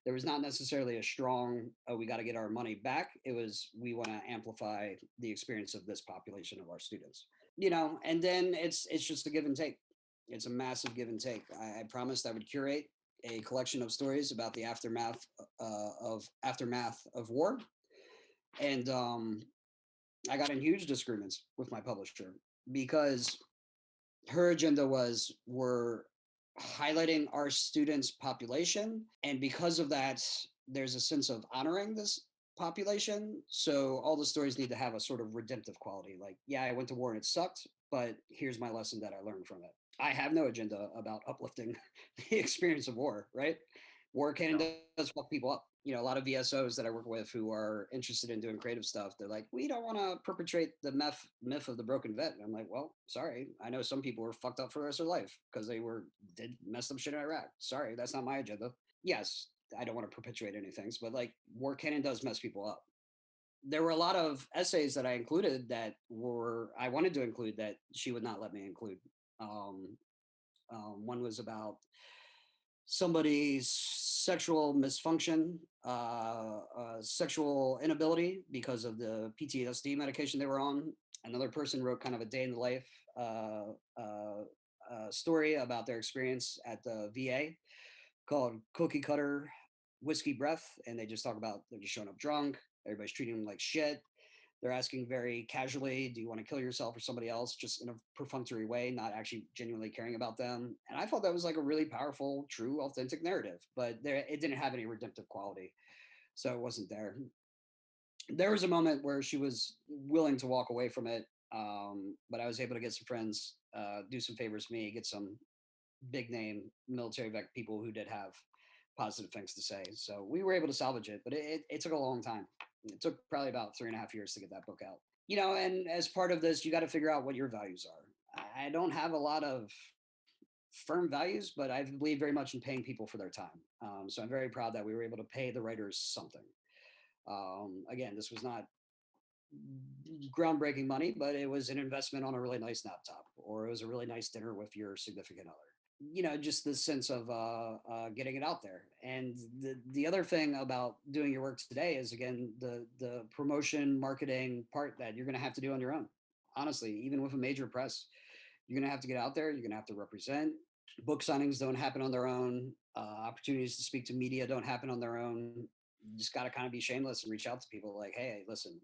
There was not necessarily a strong, oh, we got to get our money back. It was, we want to amplify the experience of this population of our students. And then it's just a give and take. It's a massive give and take. I promised I would curate a collection of stories about the aftermath of war. And I got in huge disagreements with my publisher because her agenda we're highlighting our students' population. And because of that, there's a sense of honoring this population. So all the stories need to have a sort of redemptive quality. Like, yeah, I went to war and it sucked, but here's my lesson that I learned from it. I have no agenda about uplifting the experience of war, right? War can and does fuck people up. A lot of VSOs that I work with who are interested in doing creative stuff, they're like, we don't want to perpetrate the myth of the broken vet. And I'm like, well, sorry. I know some people were fucked up for the rest of their life because they did messed up shit in Iraq. Sorry, that's not my agenda. Yes, I don't want to perpetuate anything, but like, war can and does mess people up. There were a lot of essays that I included that I wanted to include that she would not let me include. One was about somebody's sexual misfunction, sexual inability because of the PTSD medication they were on. Another person wrote kind of a day in the life story about their experience at the VA called Cookie Cutter Whiskey Breath. And they just talk about they're just showing up drunk. Everybody's treating them like shit. They're asking very casually, do you want to kill yourself or somebody else, just in a perfunctory way, not actually genuinely caring about them. And I thought that was like a really powerful, true, authentic narrative, but it didn't have any redemptive quality. So it wasn't there. There was a moment where she was willing to walk away from it, but I was able to get some friends, do some favors for me, get some big name military vet people who did have positive things to say. So we were able to salvage it, but it took a long time. It took probably about 3.5 years to get that book out. And as part of this, you got to figure out what your values are. I don't have a lot of firm values, but I believe very much in paying people for their time. So I'm very proud that we were able to pay the writers something. Again, this was not groundbreaking money, but it was an investment on a really nice laptop, or it was a really nice dinner with your significant other. Just the sense of getting it out there. And the other thing about doing your work today is, again, the promotion, marketing part that you're going to have to do on your own. Honestly, even with a major press, you're going to have to get out there. You're going to have to represent. Book signings don't happen on their own. Opportunities to speak to media don't happen on their own. You just got to kind of be shameless and reach out to people like, hey, listen,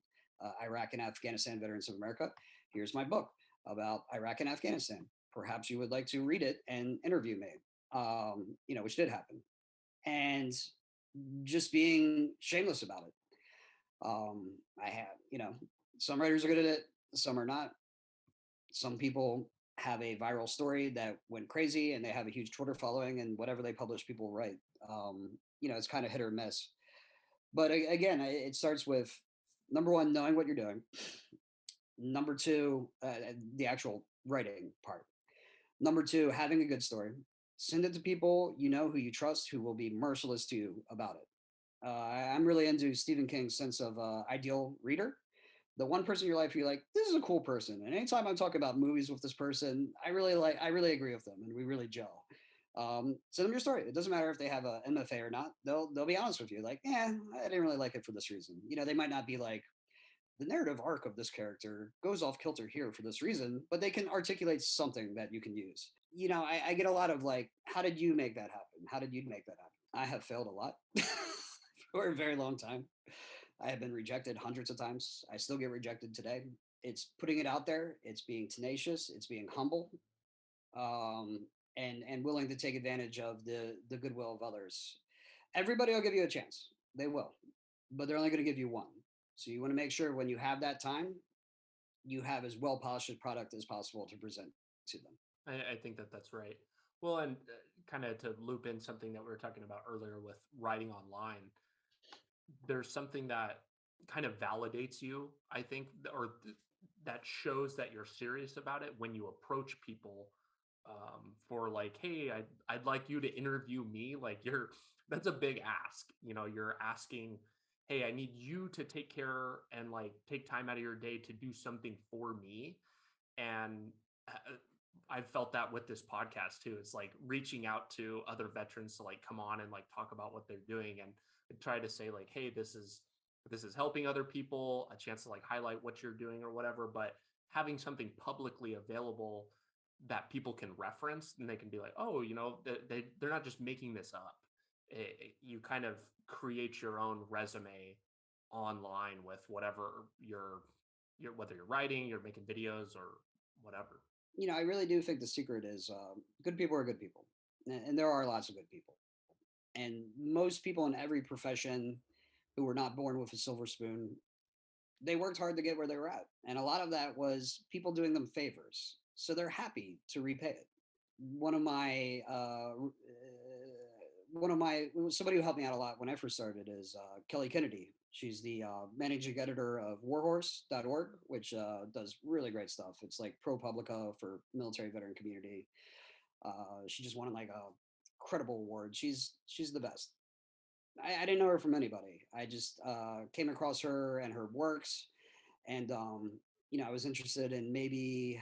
Iraq and Afghanistan Veterans of America, here's my book about Iraq and Afghanistan. Perhaps you would like to read it and interview me, which did happen. And just being shameless about it. I have, some writers are good at it, some are not. Some people have a viral story that went crazy and they have a huge Twitter following, and whatever they publish, people write. It's kind of hit or miss. But again, it starts with, number one, knowing what you're doing. Number two, the actual writing part. Number two, having a good story. Send it to people who you trust, who will be merciless to you about it. I'm really into Stephen King's sense of ideal reader. The one person in your life you're like, this is a cool person. And anytime I'm talking about movies with this person, I really agree with them and we really gel. Send them your story. It doesn't matter if they have a MFA or not. They'll be honest with you. Like, I didn't really like it for this reason. They might not be like, the narrative arc of this character goes off kilter here for this reason, but they can articulate something that you can use. I get a lot of like, how did you make that happen? How did you make that happen? I have failed a lot for a very long time. I have been rejected hundreds of times. I still get rejected today. It's putting it out there. It's being tenacious. It's being humble, and willing to take advantage of the goodwill of others. Everybody will give you a chance. They will, but they're only going to give you one. So you want to make sure when you have that time, you have as well polished a product as possible to present to them. I think that that's right. Well, and kind of to loop in something that we were talking about earlier with writing online, there's something that kind of validates you, I think, that shows that you're serious about it when you approach people for like, hey, I'd like you to interview me. Like that's a big ask. You're asking, hey, I need you to take care and like take time out of your day to do something for me. And I've felt that with this podcast too. It's like reaching out to other veterans to like come on and like talk about what they're doing and try to say like, hey, this is helping other people, a chance to like highlight what you're doing or whatever. But having something publicly available that people can reference and they can be like, oh, they're not just making this up. You kind of create your own resume online with whatever whether you're writing, you're making videos or whatever. I really do think the secret is good people are good people. And there are lots of good people. And most people in every profession who were not born with a silver spoon, they worked hard to get where they were at. And a lot of that was people doing them favors. So they're happy to repay it. One of my, somebody who helped me out a lot when I first started is Kelly Kennedy. She's the managing editor of warhorse.org, which does really great stuff. It's like ProPublica for military veteran community. She just won like a credible award. She's the best. I didn't know her from anybody. I just came across her and her works, and I was interested in maybe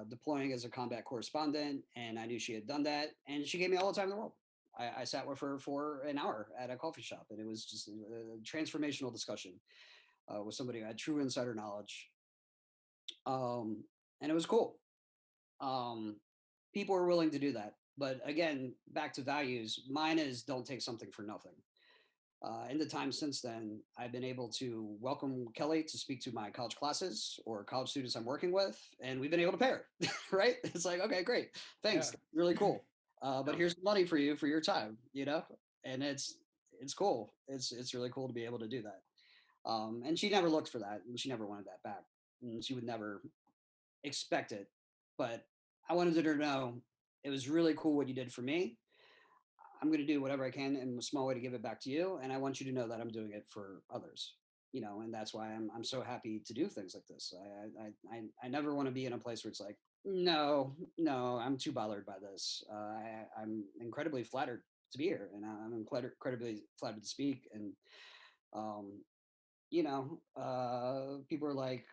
deploying as a combat correspondent, and I knew she had done that, and she gave me all the time in the world. I sat with her for an hour at a coffee shop, and it was just a transformational discussion with somebody who had true insider knowledge, and it was cool. People are willing to do that, but again, back to values. Mine is don't take something for nothing. In the time since then, I've been able to welcome Kelly to speak to my college classes or college students I'm working with, and we've been able to pair, right? It's like, okay, great, thanks, really cool. But here's money for you for your time, and it's cool. It's really cool to be able to do that. And she never looked for that, and she never wanted that back. And she would never expect it. But I wanted her to know it was really cool what you did for me. I'm going to do whatever I can in a small way to give it back to you. And I want you to know that I'm doing it for others, and that's why I'm so happy to do things like this. I never want to be in a place where it's like, no, I'm too bothered by this. I'm incredibly flattered to be here, and I'm incredibly flattered to speak. And, people are like,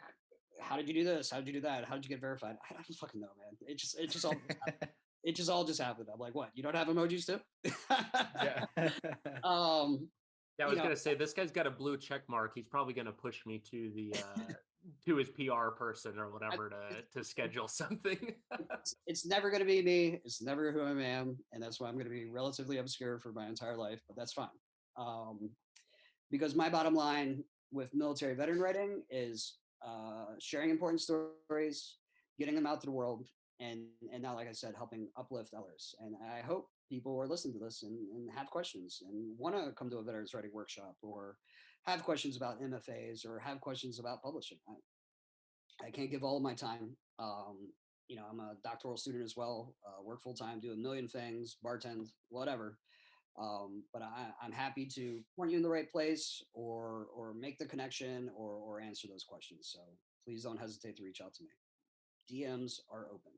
how did you do this? How did you do that? How did you get verified? I don't fucking know, man. It just all it just all just happened. I'm like, what? You don't have emojis too? Yeah. Yeah, I was gonna say this guy's got a blue check mark. He's probably gonna push me to the to his PR person or whatever to schedule something. It's never gonna be me. It's never who I am, and that's why I'm gonna be relatively obscure for my entire life. But that's fine, because my bottom line with military veteran writing is sharing important stories, getting them out to the world, and now, like I said, helping uplift others. And I hope people are listening to this and have questions and want to come to a veterans writing workshop or have questions about MFAs or have questions about publishing. I can't give all of my time. I'm a doctoral student as well, work full time, do a million things, bartend, whatever. But I'm happy to point you in the right place or make the connection or answer those questions. So please don't hesitate to reach out to me. DMs are open.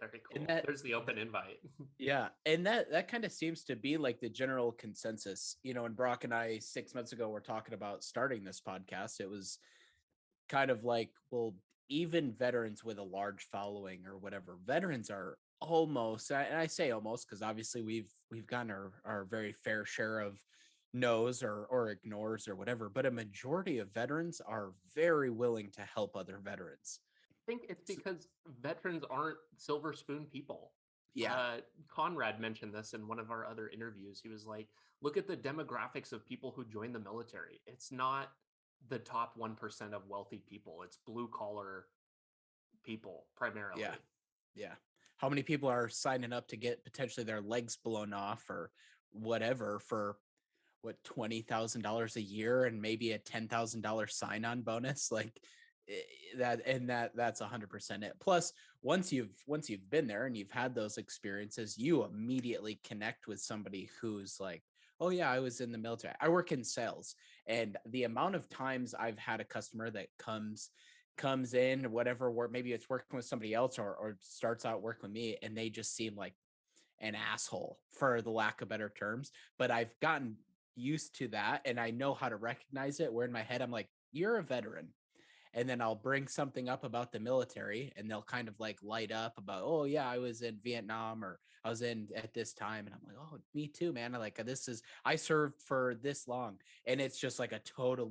Very cool. There's the open invite. Yeah. And that kind of seems to be like the general consensus, and Brock and I 6 months ago were talking about starting this podcast. It was kind of like, well, even veterans with a large following or whatever, veterans are almost, and I say almost because obviously we've gotten our very fair share of no's or ignores or whatever, but a majority of veterans are very willing to help other veterans. I think it's because veterans aren't silver spoon people. Yeah. Conrad mentioned this in one of our other interviews. He was like, look at the demographics of people who join the military. It's not the top 1% of wealthy people. It's blue collar people primarily. Yeah. Yeah. How many people are signing up to get potentially their legs blown off or whatever for what, $20,000 a year and maybe a $10,000 sign-on bonus, like that's 100% it. Plus, once you've been there and you've had those experiences, you immediately connect with somebody who's like, oh yeah, I was in the military. I work in sales, and the amount of times I've had a customer that comes in, whatever work, maybe it's working with somebody else or starts out working with me, and they just seem like an asshole, for the lack of better terms. But I've gotten used to that and I know how to recognize it, where in my head I'm like, you're a veteran. And then I'll bring something up about the military and they'll kind of like light up about, oh yeah, I was in Vietnam, or I was in at this time. And I'm like, oh, me too, man. I served for this long. And it's just like a total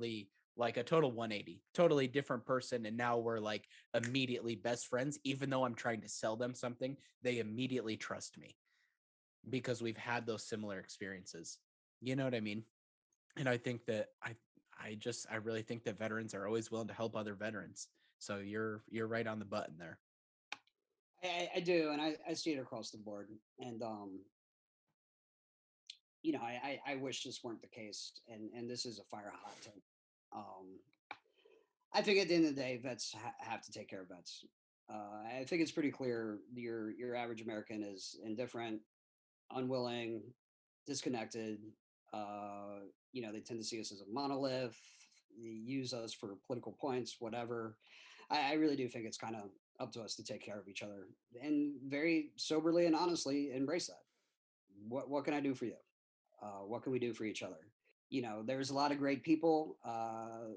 180, totally different person. And now we're like immediately best friends. Even though I'm trying to sell them something, they immediately trust me because we've had those similar experiences. You know what I mean? And I think that I really think that veterans are always willing to help other veterans. So you're right on the button there. I do, and I see it across the board. And I wish this weren't the case, and this is a fire hot take. I think at the end of the day, vets have to take care of vets. I think it's pretty clear your average American is indifferent, unwilling, disconnected. They tend to see us as a monolith. They use us for political points, whatever. I really do think it's kind of up to us to take care of each other and very soberly and honestly embrace that. What can I do for you? What can we do for each other? There's a lot of great people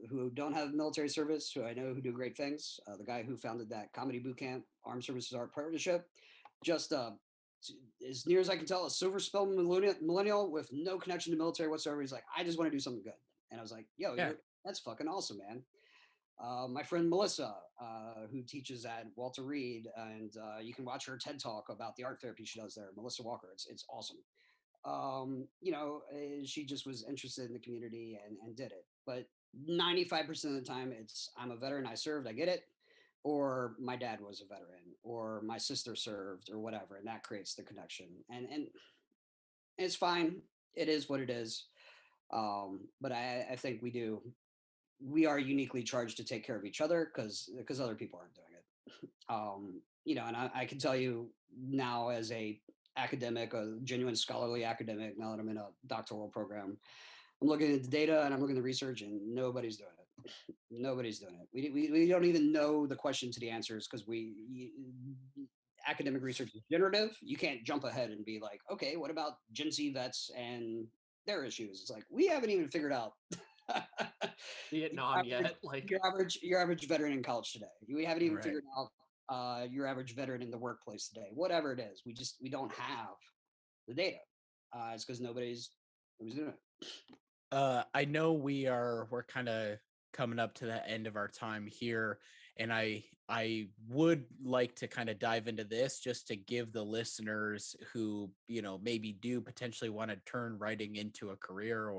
who don't have military service, who I know who do great things. The guy who founded that comedy boot camp, Armed Services Art Partnership, just as near as I can tell, a silver spell millennial with no connection to military whatsoever. He's like, I just want to do something good. And I was like, yo, Yeah. that's fucking awesome, man. My friend Melissa, who teaches at Walter Reed, and you can watch her TED Talk about the art therapy she does there, Melissa Walker. It's awesome. She just was interested in the community and did it. But 95% of the time, it's I'm a veteran, I served, I get it. Or my dad was a veteran, or my sister served, or whatever, and that creates the connection. And it's fine. It is what it is. But I think we are uniquely charged to take care of each other because other people aren't doing it. And I can tell you now, as a academic, a genuine scholarly academic, now that I'm in a doctoral program, I'm looking at the data and I'm looking at the research, and nobody's doing it. Nobody's doing it. We don't even know the question to the answers because academic research is generative. You can't jump ahead and be like, okay, what about Gen Z vets and their issues? It's like we haven't even figured out Vietnam yet. Like your average veteran in college today. We haven't even Right. figured out your average veteran in the workplace today. Whatever it is, we don't have the data. It's because nobody's doing it. I know we're kind of coming up to the end of our time here, and I would like to kind of dive into this just to give the listeners who maybe do potentially want to turn writing into a career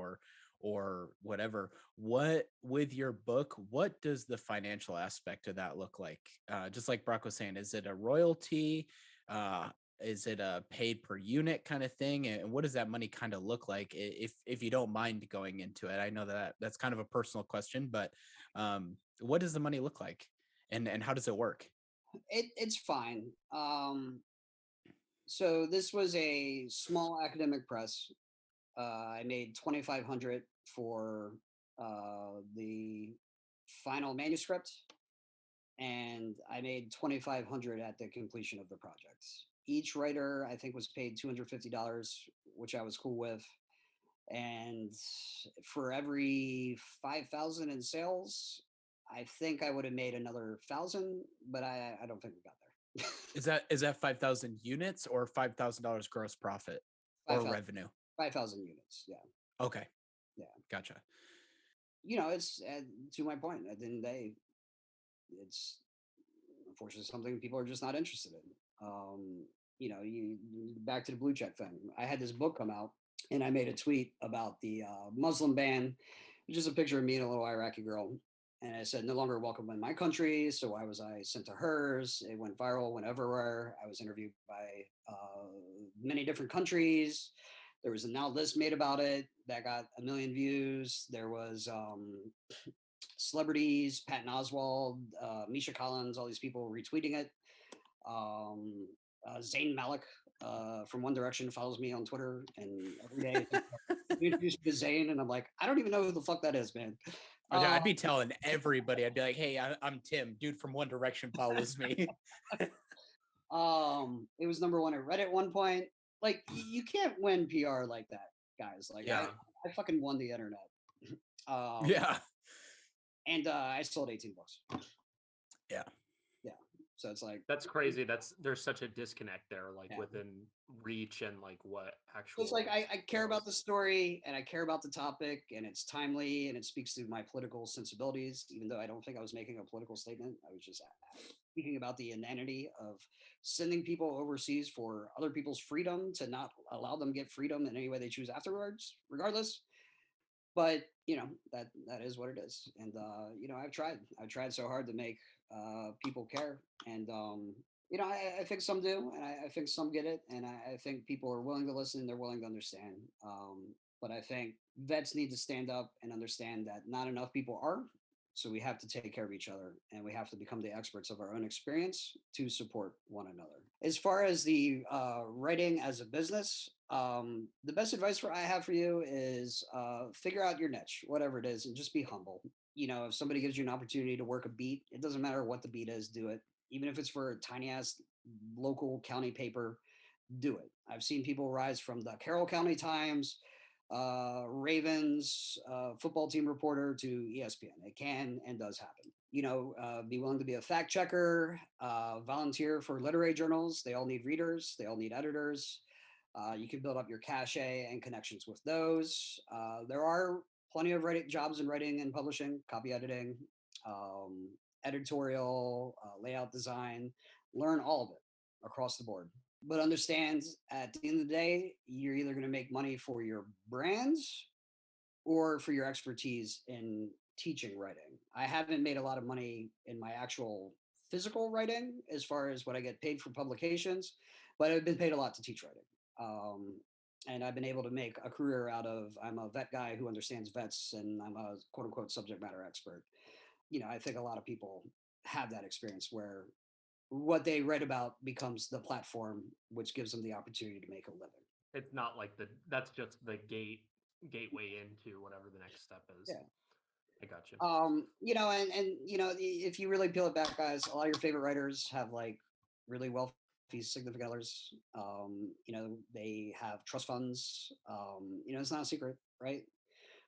or whatever. What, with your book, what does the financial aspect of that look like? Just like Brock was saying, is it a royalty? Is it a paid per unit kind of thing? And what does that money kind of look like, if you don't mind going into it? I know that's kind of a personal question, but what does the money look like, and how does it work? It's fine. So this was a small academic press. I made $2,500 for the final manuscript, and I made $2,500 at the completion of the project. Each writer, I think, was paid $250, which I was cool with. And for every 5,000 in sales, I think I would have made another 1,000, but I don't think we got there. Is that 5,000 units or $5,000 gross profit or revenue? 5,000 units. Yeah. Okay. Yeah. Gotcha. It's to my point. At the end of the day, it's unfortunately something people are just not interested in. You back to the blue check thing. I had this book come out, and I made a tweet about the Muslim ban, which is a picture of me and a little Iraqi girl. And I said, no longer welcome in my country. So why was I sent to hers? It went viral, went everywhere. I was interviewed by many different countries. There was a Now list made about it that got 1 million views. There was celebrities, Patton Oswalt, Misha Collins, all these people retweeting it. Zayn Malik from One Direction follows me on Twitter, and every day he introduced me to Zayn, and I'm like, I don't even know who the fuck that is, man. I'd be telling everybody. I'd be like, "Hey, I'm Tim, dude from One Direction follows me." It was number one at Reddit at one point. Like, you can't win PR like that, guys. Like, Yeah. I fucking won the internet. Yeah. And I sold 18 books. Yeah. Yeah. So it's like, that's crazy. There's such a disconnect there, like Yeah. within reach and like what actual. it's like I care about the story and I care about the topic, and it's timely and it speaks to my political sensibilities, even though I don't think I was making a political statement. I was just speaking about the inanity of sending people overseas for other people's freedom, to not allow them get freedom in any way they choose afterwards, regardless. But that is what it is. And I've tried so hard to make people care. And I think some do, and I think some get it, and I think people are willing to listen, they're willing to understand. But I think vets need to stand up and understand that not enough people are. So we have to take care of each other, and we have to become the experts of our own experience to support one another. As far as the writing as a business, the best advice I have for you is figure out your niche, whatever it is, and just be humble. If somebody gives you an opportunity to work a beat, it doesn't matter what the beat is, do it. Even if it's for a tiny ass local county paper, do it. I've seen people rise from the Carroll County Times, Ravens football team reporter to ESPN. It can and does happen. Be willing to be a fact checker, volunteer for literary journals. They all need readers. They all need editors. You can build up your cachet and connections with those. There are plenty of jobs in writing and publishing, copy editing, editorial, layout design. Learn all of it across the board. But understand, at the end of the day, you're either going to make money for your brands or for your expertise in teaching writing. I haven't made a lot of money in my actual physical writing as far as what I get paid for publications, but I've been paid a lot to teach writing. And I've been able to make a career out of, I'm a vet guy who understands vets, and I'm a quote unquote subject matter expert. I think a lot of people have that experience where what they write about becomes the platform which gives them the opportunity to make a living. It's not like that's just the gateway into whatever the next step is. Yeah. I got you. If you really peel it back, guys, a lot of your favorite writers have like really wealthy significant others. They have trust funds. It's not a secret, right?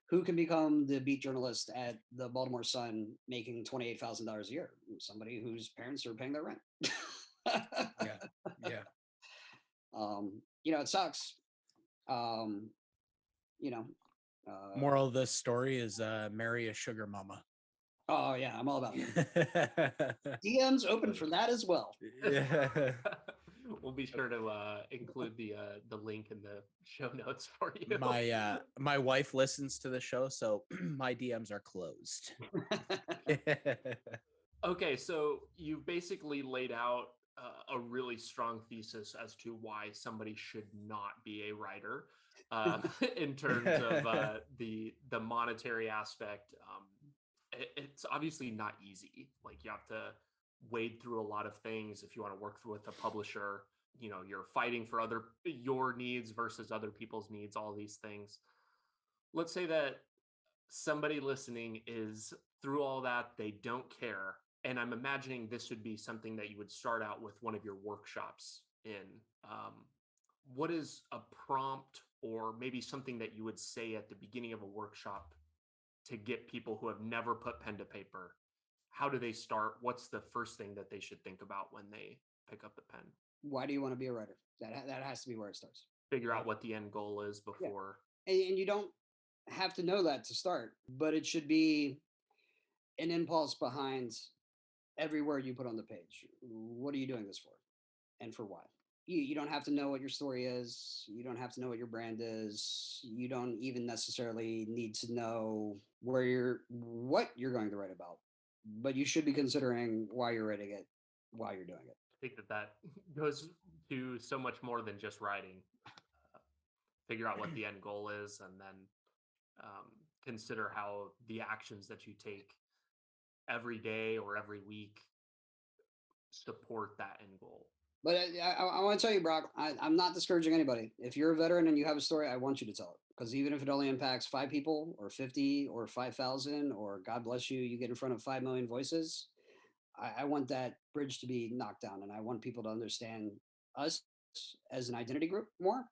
Who can become the beat journalist at the Baltimore Sun making $28,000 a year? Somebody whose parents are paying their rent. Yeah. It sucks. Moral of this story is marry a sugar mama. Oh yeah, I'm all about it. DMs open for that as well. Yeah. We'll be sure to include the link in the show notes for you. My wife listens to the show, so my DMs are closed. Okay, so you basically laid out a really strong thesis as to why somebody should not be a writer, in terms of the monetary aspect. It's obviously not easy. Like, you have to wade through a lot of things if you want to work with a publisher. You're fighting for your needs versus other people's needs, all these things. Let's say that somebody listening is through all that, they don't care. And I'm imagining this would be something that you would start out with one of your workshops in. What is a prompt, or maybe something that you would say at the beginning of a workshop to get people who have never put pen to paper? How do they start? What's the first thing that they should think about when they pick up the pen? Why do you want to be a writer? That has to be where it starts. Figure out what the end goal is before. Yeah. And you don't have to know that to start, but it should be an impulse behind every word you put on the page. What are you doing this for? And for why? You don't have to know what your story is. You don't have to know what your brand is. You don't even necessarily need to know what you're going to write about, but you should be considering why you're writing it, why you're doing it. I think that goes to so much more than just writing. figure out what the end goal is, and then consider how the actions that you take every day or every week support that end goal. But I want to tell you, Brock, I'm not discouraging anybody. If you're a veteran and you have a story, I want you to tell it. Because even if it only impacts 5 people or 50 or 5,000, or God bless you, you get in front of 5 million voices, I want that bridge to be knocked down. And I want people to understand us as an identity group more,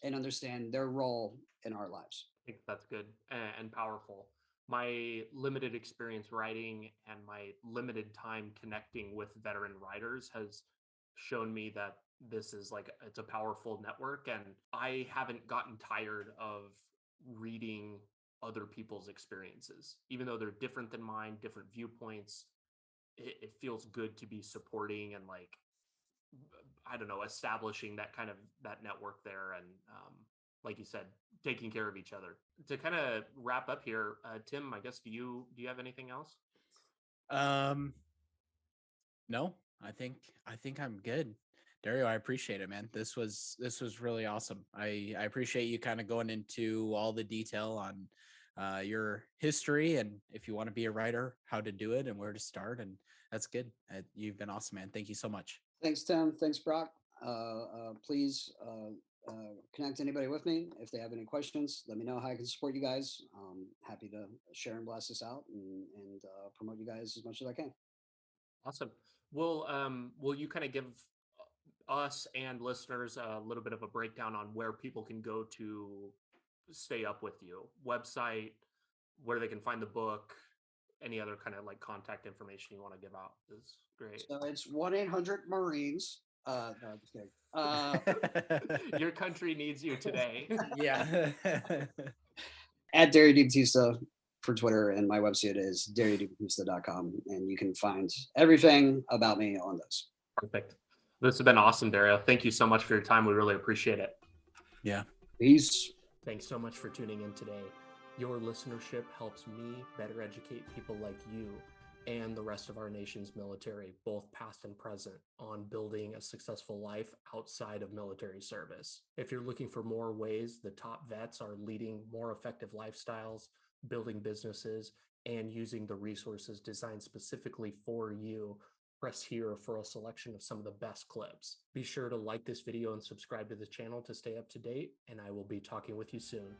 and understand their role in our lives. I think that's good and powerful. My limited experience writing and my limited time connecting with veteran writers has shown me that this is like, it's a powerful network, and I haven't gotten tired of reading other people's experiences, even though they're different than mine, different viewpoints. It feels good to be supporting and, like, I don't know, establishing that kind of that network there, and like you said, taking care of each other. To kind of wrap up here, Tim, I guess, do you have anything else? No, I think I'm good. Dario, I appreciate it, man. This was really awesome. I appreciate you kind of going into all the detail on your history, and if you want to be a writer, how to do it and where to start. And that's good. You've been awesome, man. Thank you so much. Thanks, Tim. Thanks, Brock. Please connect anybody with me. If they have any questions, let me know how I can support you guys. Happy to share and blast this out and promote you guys as much as I can. Awesome. Will you kind of give us and listeners a little bit of a breakdown on where people can go to stay up with you? Website, where they can find the book, any other kind of like contact information you want to give out is great. So it's 1-800-Marines. No, just kidding. Your country needs you today. Yeah. At Dario DiBattista for Twitter, and my website is dariodibattista.com, and you can find everything about me on those. Perfect. This has been awesome, Dario. Thank you so much for your time. We really appreciate it. Yeah. Peace. Thanks so much for tuning in today. Your listenership helps me better educate people like you and the rest of our nation's military, both past and present, on building a successful life outside of military service. If you're looking for more ways the top vets are leading more effective lifestyles, building businesses, and using the resources designed specifically for you, press here for a selection of some of the best clips. Be sure to like this video and subscribe to the channel to stay up to date, and I will be talking with you soon.